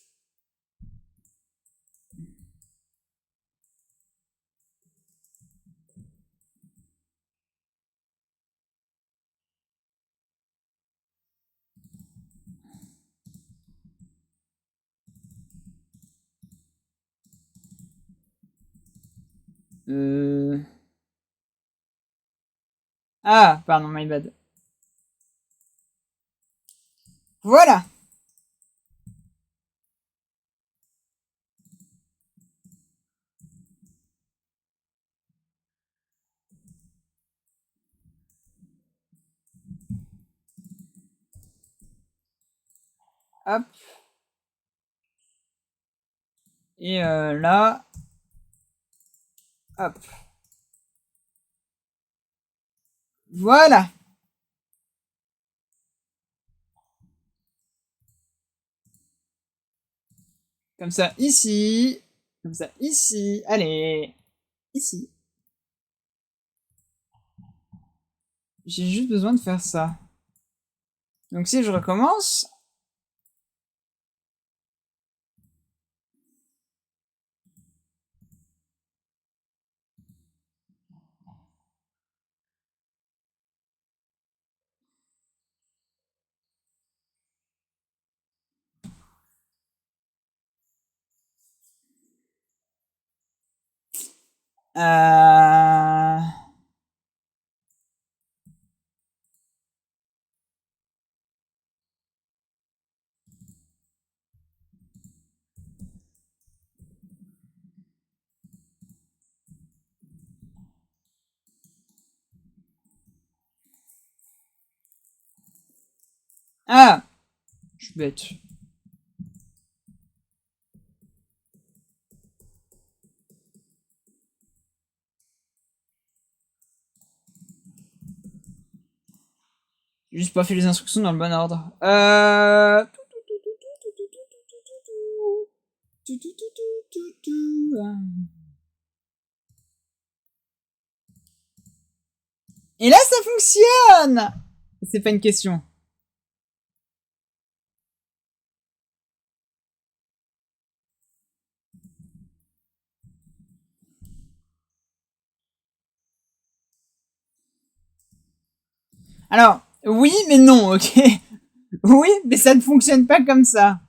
Ah, pardon, my bad. Voilà. Hop. Et là. Hop. Voilà. Comme ça, ici. Comme ça, ici. Allez. Ici. J'ai juste besoin de faire ça. Donc si je recommence. Euh... Ah, je suis bête. J'ai juste pas fait les instructions dans le bon ordre. Et là, ça fonctionne. C'est pas une question. Alors, oui, mais non, ok. Oui, mais ça ne fonctionne pas comme ça.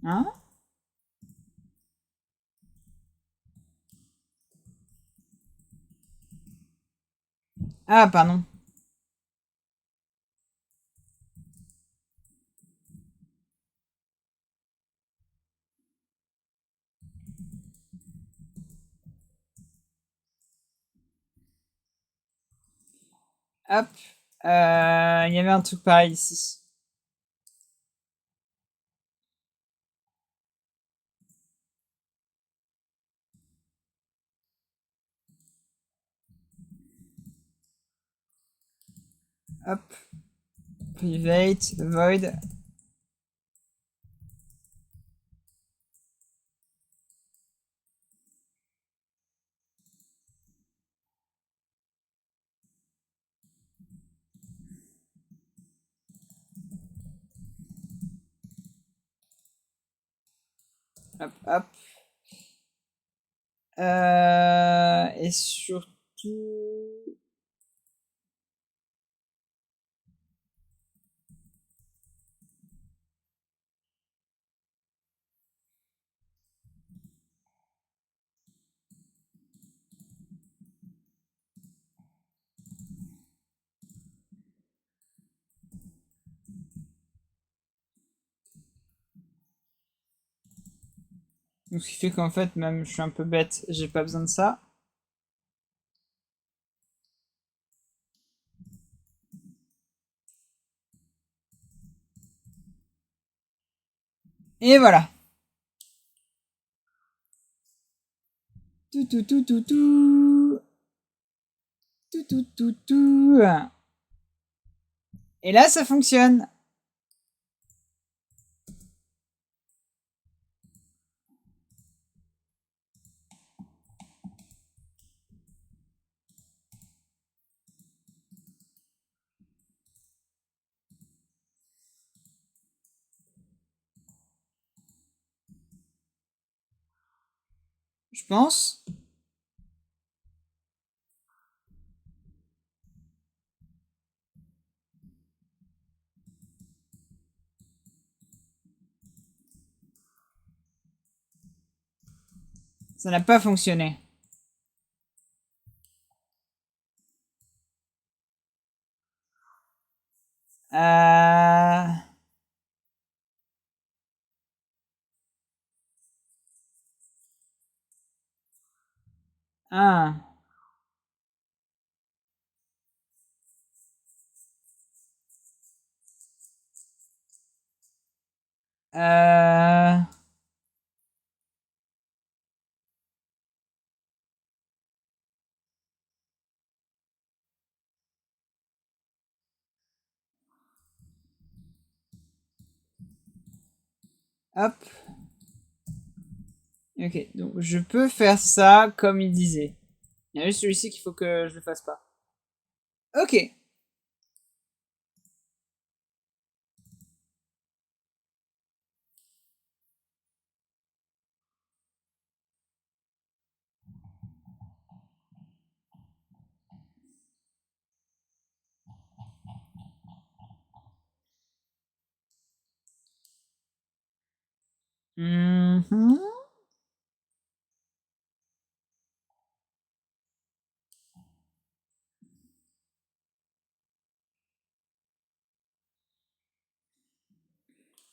Hein? Ah, pardon. Hop. Il y avait un truc pareil ici. Hop. Private, void. Hop, hop. Et surtout... Donc, ce qui fait qu'en fait, même je suis un peu bête, j'ai pas besoin de ça. Et voilà. Tout, tout, tout, tout, tout. Tout, tout, tout, tout. Et là, ça fonctionne. Je pense. Ça n'a pas fonctionné. Euh... Ah. Euh... Hop. Ok, donc je peux faire ça comme il disait. Il y a juste celui-ci qu'il faut que je le fasse pas. Ok. Mhm.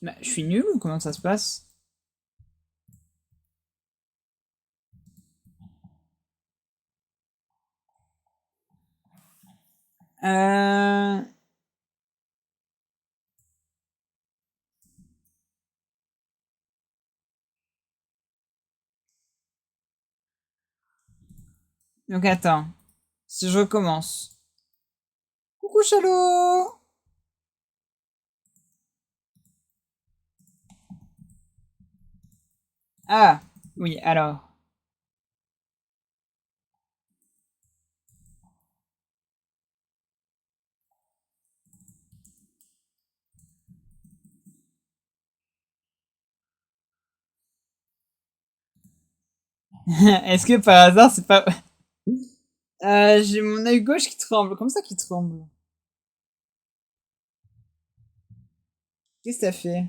Bah, je suis nul ou comment ça se passe? Euh... Donc attends, si je recommence. Coucou Chalot. Ah, oui, alors. Est-ce que par hasard, c'est pas... j'ai mon œil gauche qui tremble. Comme ça qui tremble. Qu'est-ce que ça fait?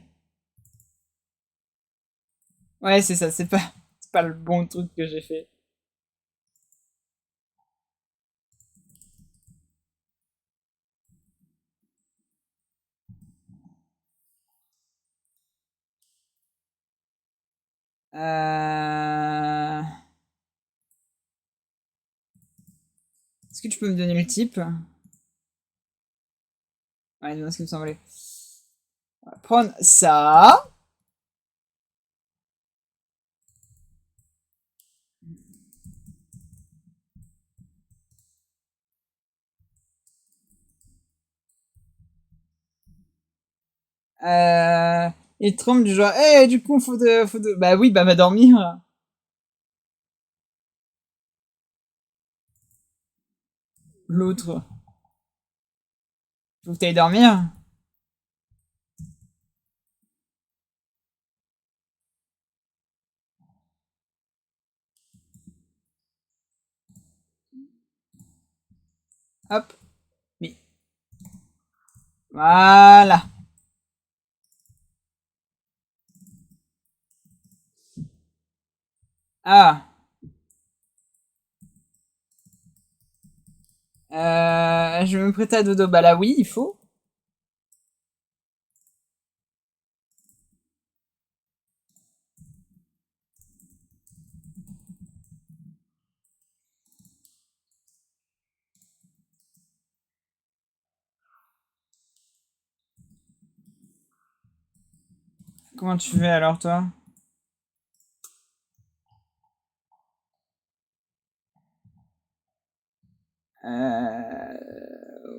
Ouais, c'est ça, c'est pas le bon truc que j'ai fait. Euh... Est-ce que tu peux me donner le type? Ouais, non, ce qui me semblait. On va prendre ça. Il tremble du genre, eh, du coup, faut de... Bah oui, bah va dormir. L'autre, faut que t'ailles dormir. Hop, oui. Voilà. Ah. Je vais me prêter à dodo. Bah là, oui, il faut. Comment tu fais alors, toi?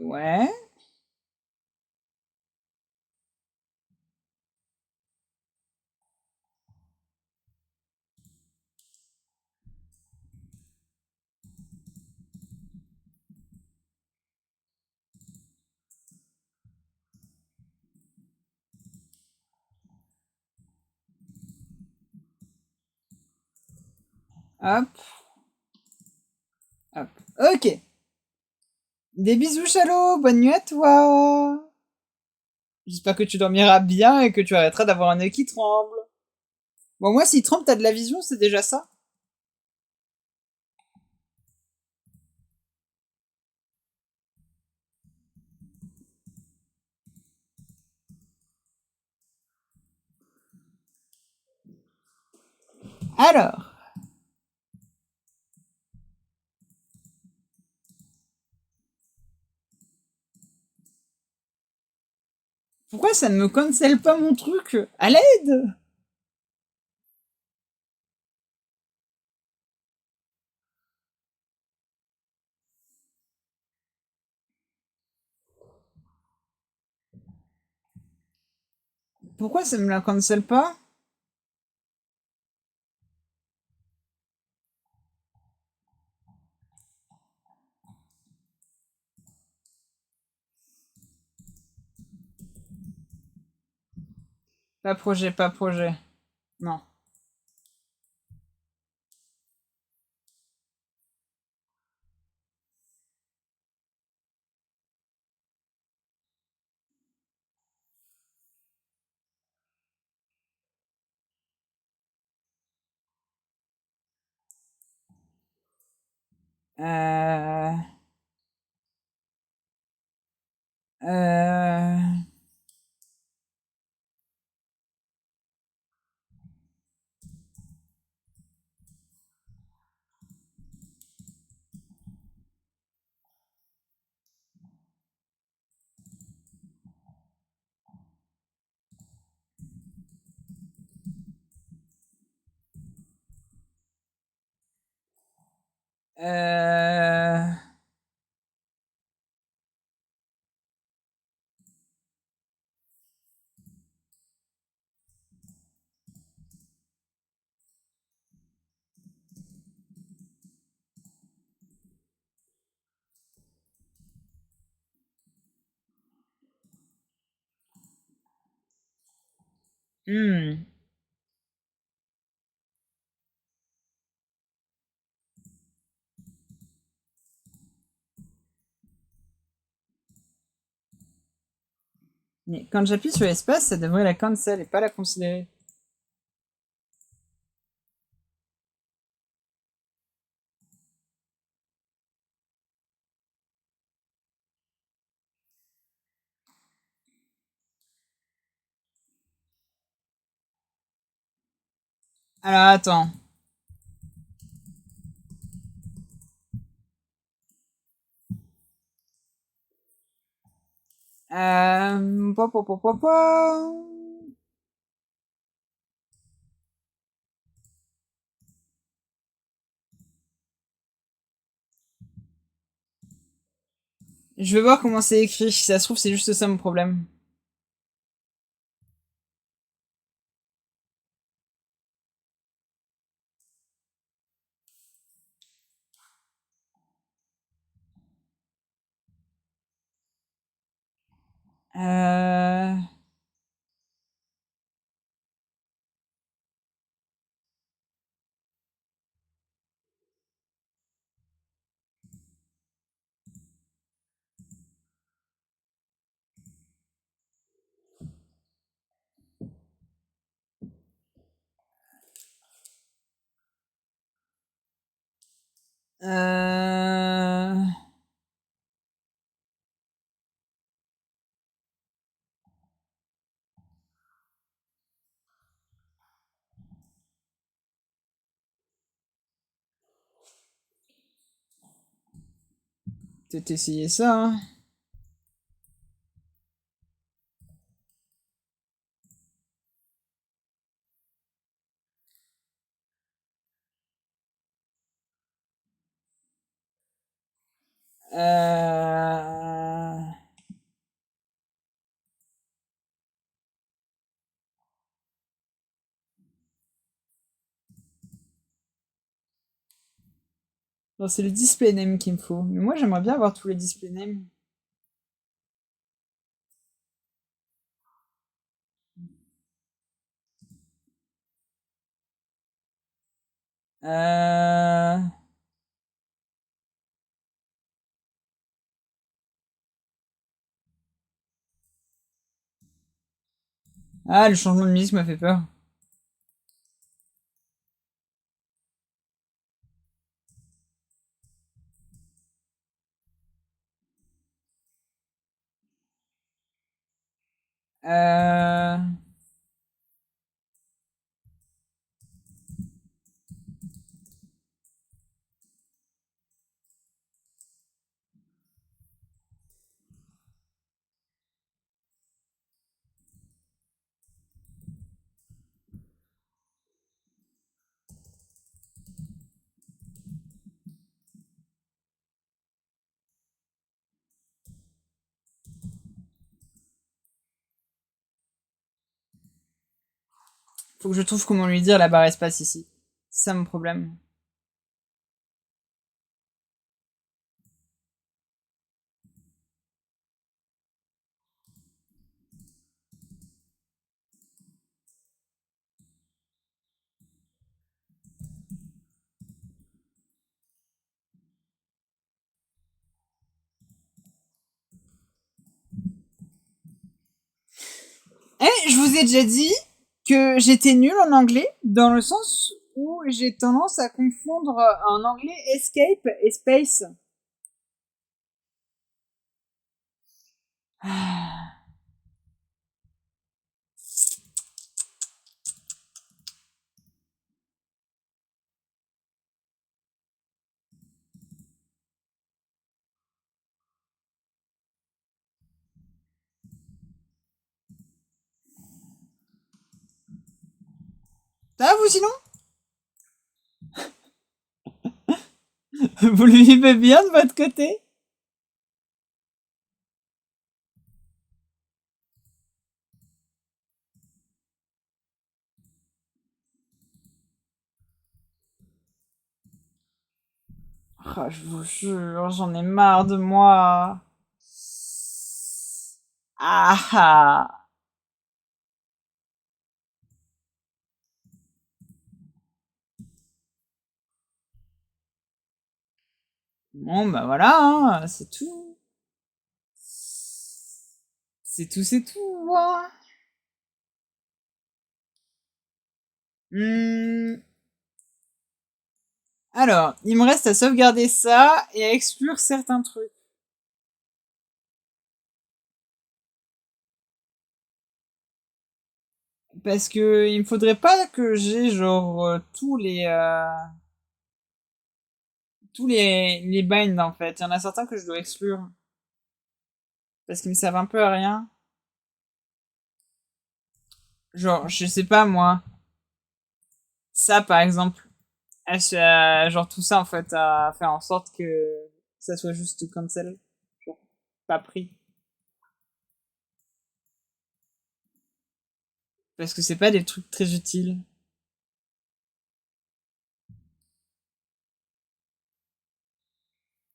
Ouais. Hop, hop. Ok. Des bisous, Chalot. Bonne nuit à toi. J'espère que tu dormiras bien et que tu arrêteras d'avoir un œil qui tremble. Bon, moi, s'il tremble, t'as de la vision, c'est déjà ça. Alors, pourquoi ça ne me cancelle pas mon truc? À l'aide! Pourquoi ça me la cancelle pas? Pas projet, pas projet. Non. Euh... Euh... Hmm. Mais quand j'appuie sur l'espace, ça devrait la cancel et pas la considérer. Alors attends. Po. Je vais voir comment c'est écrit. Si ça se trouve, c'est juste ça mon problème. Euh... Euh... Peut-être essayer ça, hein. Euh... Non, c'est le display name qu'il me faut. Mais moi, j'aimerais bien avoir tous les display names. Euh... Ah, le changement de musique m'a fait peur. Euh... Faut que je trouve comment lui dire la barre espace ici. C'est ça mon problème. Eh, je vous ai déjà dit que j'étais nulle en anglais, dans le sens où j'ai tendance à confondre en anglais escape et space. Ah. Ça va vous sinon? Vous le vivez bien de votre côté? Ah, je vous jure, j'en ai marre de moi. Ah ah. Bon, bah voilà, hein, c'est tout. C'est tout, hein. Alors, il me reste à sauvegarder ça et à exclure certains trucs. Parce que il me faudrait pas que j'ai genre tous les binds en fait. Il y en a certains que je dois exclure. Parce qu'ils me servent un peu à rien. Genre, je sais pas moi. Ça par exemple. Genre tout ça en fait à faire en sorte que ça soit juste cancel. Genre, pas pris. Parce que c'est pas des trucs très utiles.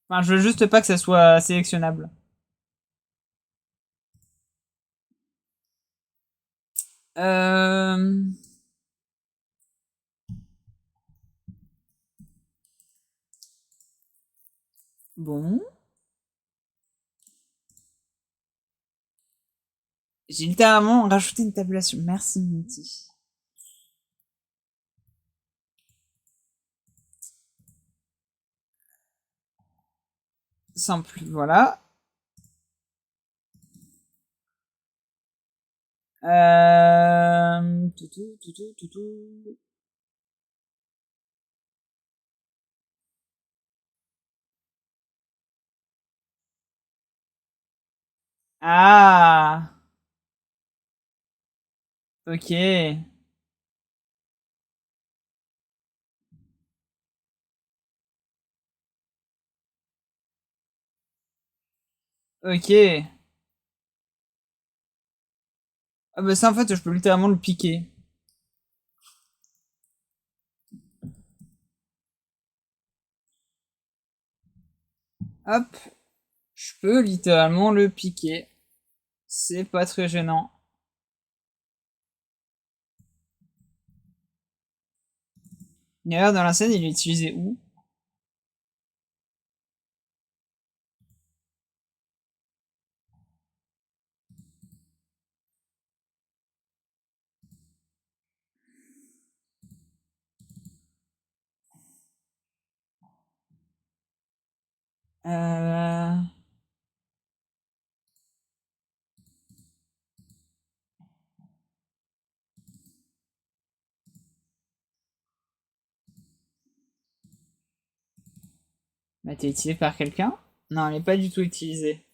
Enfin, je veux juste pas que ça soit sélectionnable. Euh... Bon. J'ai littéralement rajouté une tabulation. Merci, Minty. Simple, voilà. Toutou, toutou, toutou. Ah, ok. Ok. Ah bah ça en fait je peux littéralement le piquer. Hop, je peux littéralement le piquer. C'est pas très gênant. D'ailleurs dans la scène il est utilisé où? Euh... Bah t'es utilisé par quelqu'un? Non, elle est pas du tout utilisée.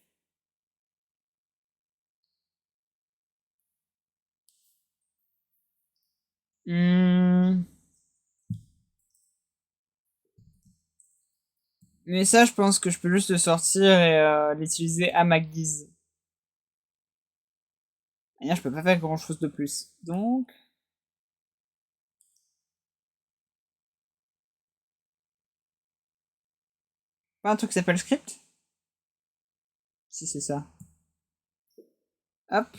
Hmm. Mais ça je pense que je peux juste le sortir et l'utiliser à ma guise. D'ailleurs je peux pas faire grand chose de plus. Donc... Pas un truc qui s'appelle script? Si c'est ça. Hop.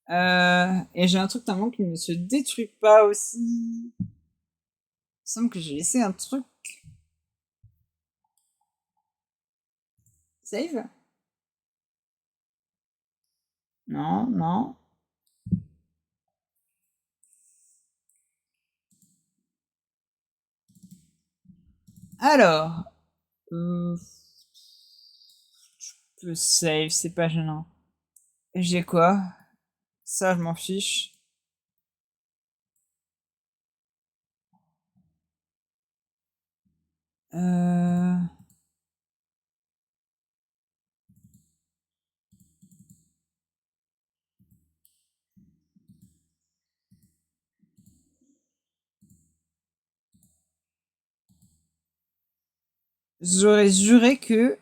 Et j'ai un truc normalement qui ne se détruit pas aussi. Il me semble que j'ai laissé un truc. Save? Non, non. Alors. Je peux save, c'est pas gênant. J'ai quoi? Ça, je m'en fiche. Euh... J'aurais juré que...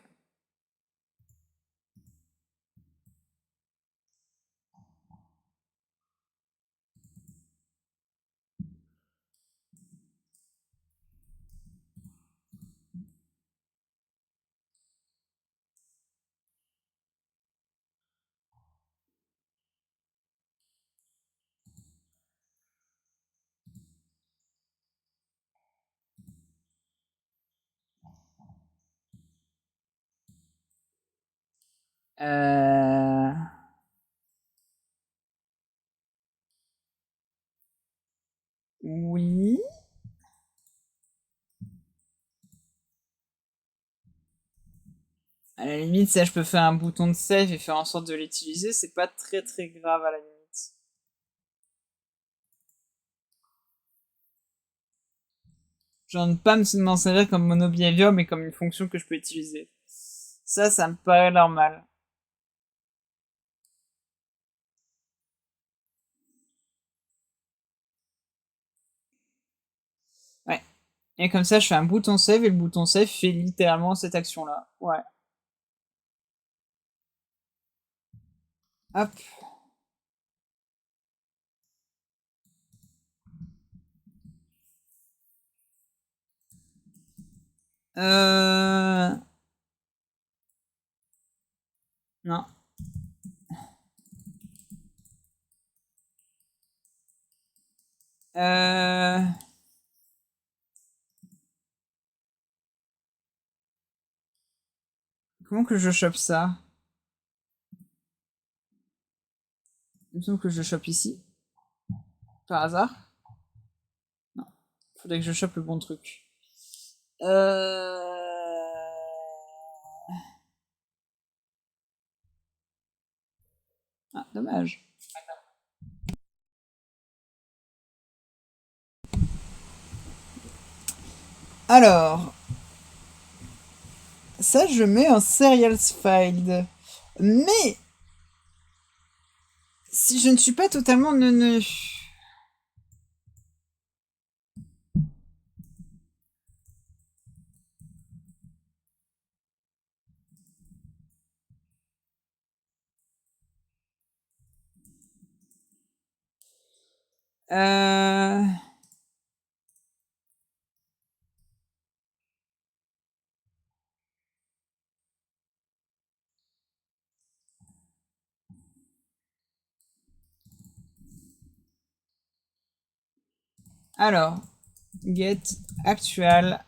Oui. À la limite, ça, je peux faire un bouton de save et faire en sorte de l'utiliser. C'est pas très très grave à la limite. Genre ne pas m'en servir comme mono behavior, mais comme une fonction que je peux utiliser. Ça me paraît normal. Ouais. Et comme ça, je fais un bouton save et le bouton save fait littéralement cette action-là. Ouais. Hop. Non. Comment que je chope ça? Il me semble que je le chope ici. Par hasard. Non. Faudrait que je chope le bon truc. Ah, dommage. Alors, ça, je mets un serial file. Mais, si je ne suis pas totalement neuneu. Alors, get actual.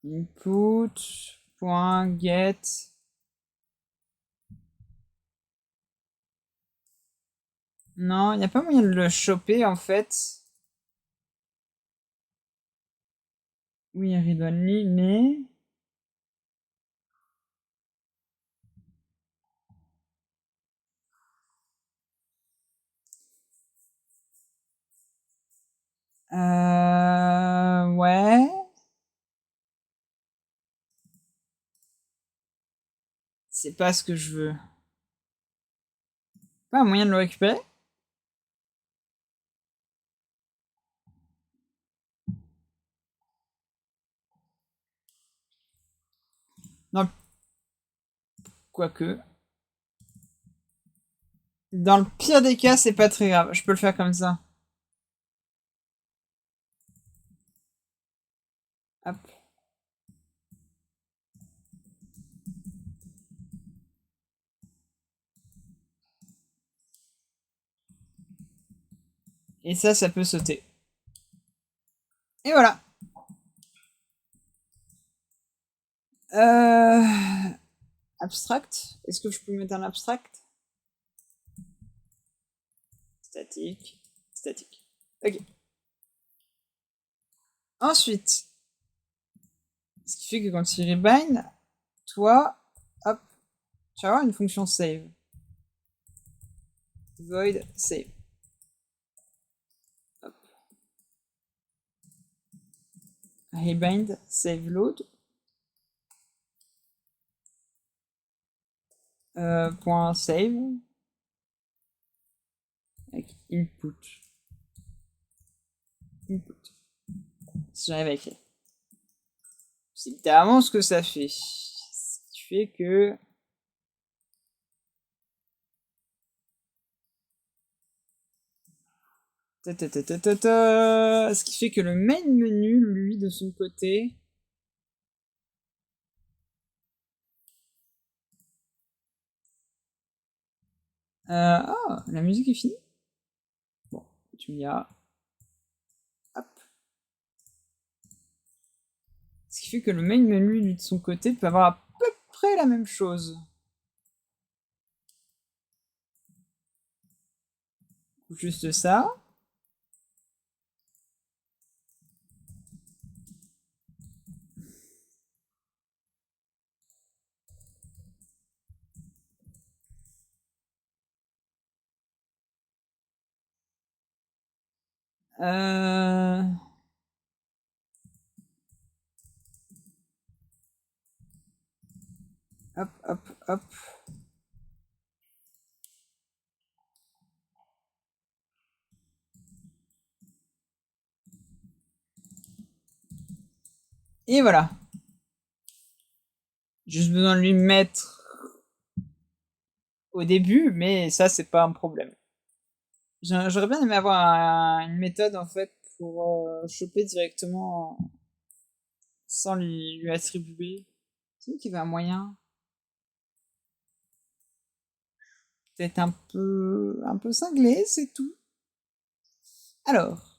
Input.get. Non, il n'y a pas moyen de le choper en fait. Oui, read only, mais. Ouais. C'est pas ce que je veux. Pas un moyen de le récupérer? Non. Quoique. Dans le pire des cas, c'est pas très grave. Je peux le faire comme ça. Hop. Et ça peut sauter. Et voilà. Abstract. Est-ce que je peux mettre un abstract? Statique. Statique. Ok. Ensuite, ce qui fait que quand il rebind, toi, hop, tu vas avoir une fonction save. Void save. Hop. Rebind save load. Point save. Avec input. Input. Si j'arrive à écrire. C'est littéralement ce que ça fait. Ce qui fait que. Ce qui fait que le main menu, lui, de son côté. Ah, la musique est finie. Bon, tu me diras. Hop. Ce qui fait que le main menu, lui, de son côté, peut avoir à peu près la même chose. Juste ça. Euh... Hop, hop, hop. Et voilà. Juste besoin de lui mettre au début, mais ça, c'est pas un problème. J'aurais bien aimé avoir une méthode, en fait, pour choper directement sans lui attribuer. C'est vrai qu'il y avait un moyen. Peut-être un peu cinglé, c'est tout. Alors.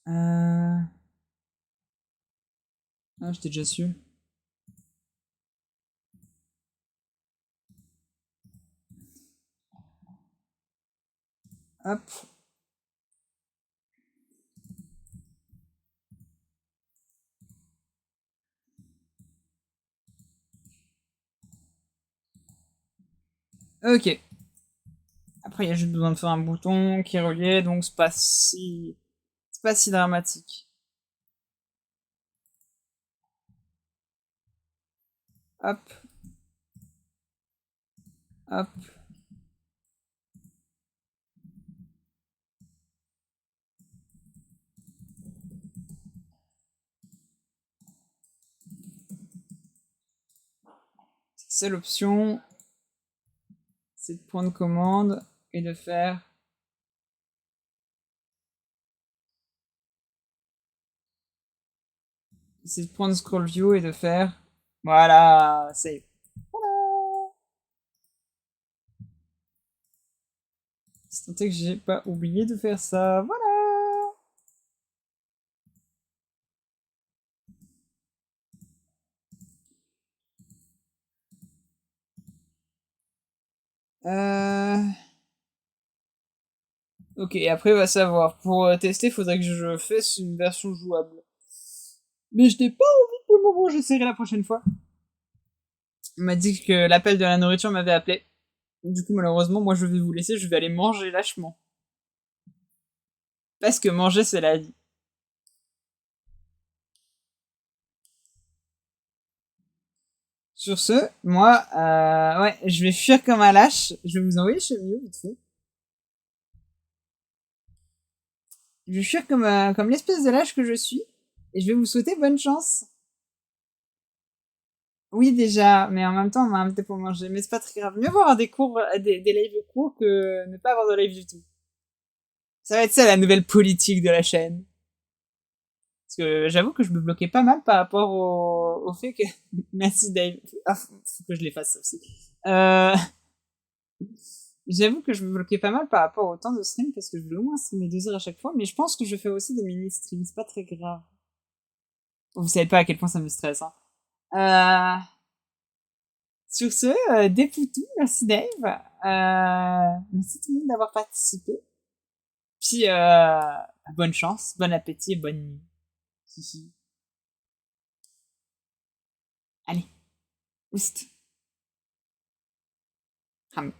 Ah, j'étais déjà su. Hop. Ok. Après, il y a juste besoin de faire un bouton qui est relié, donc c'est pas si dramatique. Hop. Hop. Seule option, c'est de prendre commande et de faire. C'est de prendre scroll view et de faire. Voilà, save. Voilà. C'est tant que j'ai pas oublié de faire ça. Voilà. Euh... Ok, et après, on va savoir. Pour tester, il faudrait que je fasse une version jouable. Mais je n'ai pas envie pour le moment, j'essaierai la prochaine fois. On m'a dit que l'appel de la nourriture m'avait appelé. Du coup, malheureusement, moi, je vais vous laisser, je vais aller manger lâchement. Parce que manger, c'est la vie. Sur ce, moi, ouais, je vais fuir comme un lâche. Je vais vous envoyer chez Mio, vite fait. Je vais fuir comme l'espèce de lâche que je suis. Et je vais vous souhaiter bonne chance. Oui, déjà, mais en même temps, on m'a invité pour manger. Mais c'est pas très grave. Mieux voir des cours, des lives courts que ne pas avoir de live du tout. Ça va être ça la nouvelle politique de la chaîne. Parce que j'avoue que je me bloquais pas mal par rapport au fait que. Merci Dave. Ah, faut que je les fasse ça aussi. Euh... J'avoue que je me bloquais pas mal par rapport au temps de stream parce que je voulais au moins streamer 2 heures à chaque fois, mais je pense que je fais aussi des mini-streams, c'est pas très grave. Vous savez pas à quel point ça me stresse, hein. Euh... Sur ce, des poutous, merci Dave. Merci tout le monde d'avoir participé. Puis, bonne chance, bon appétit et bonne nuit. Hihi. Allez, oust. Ham.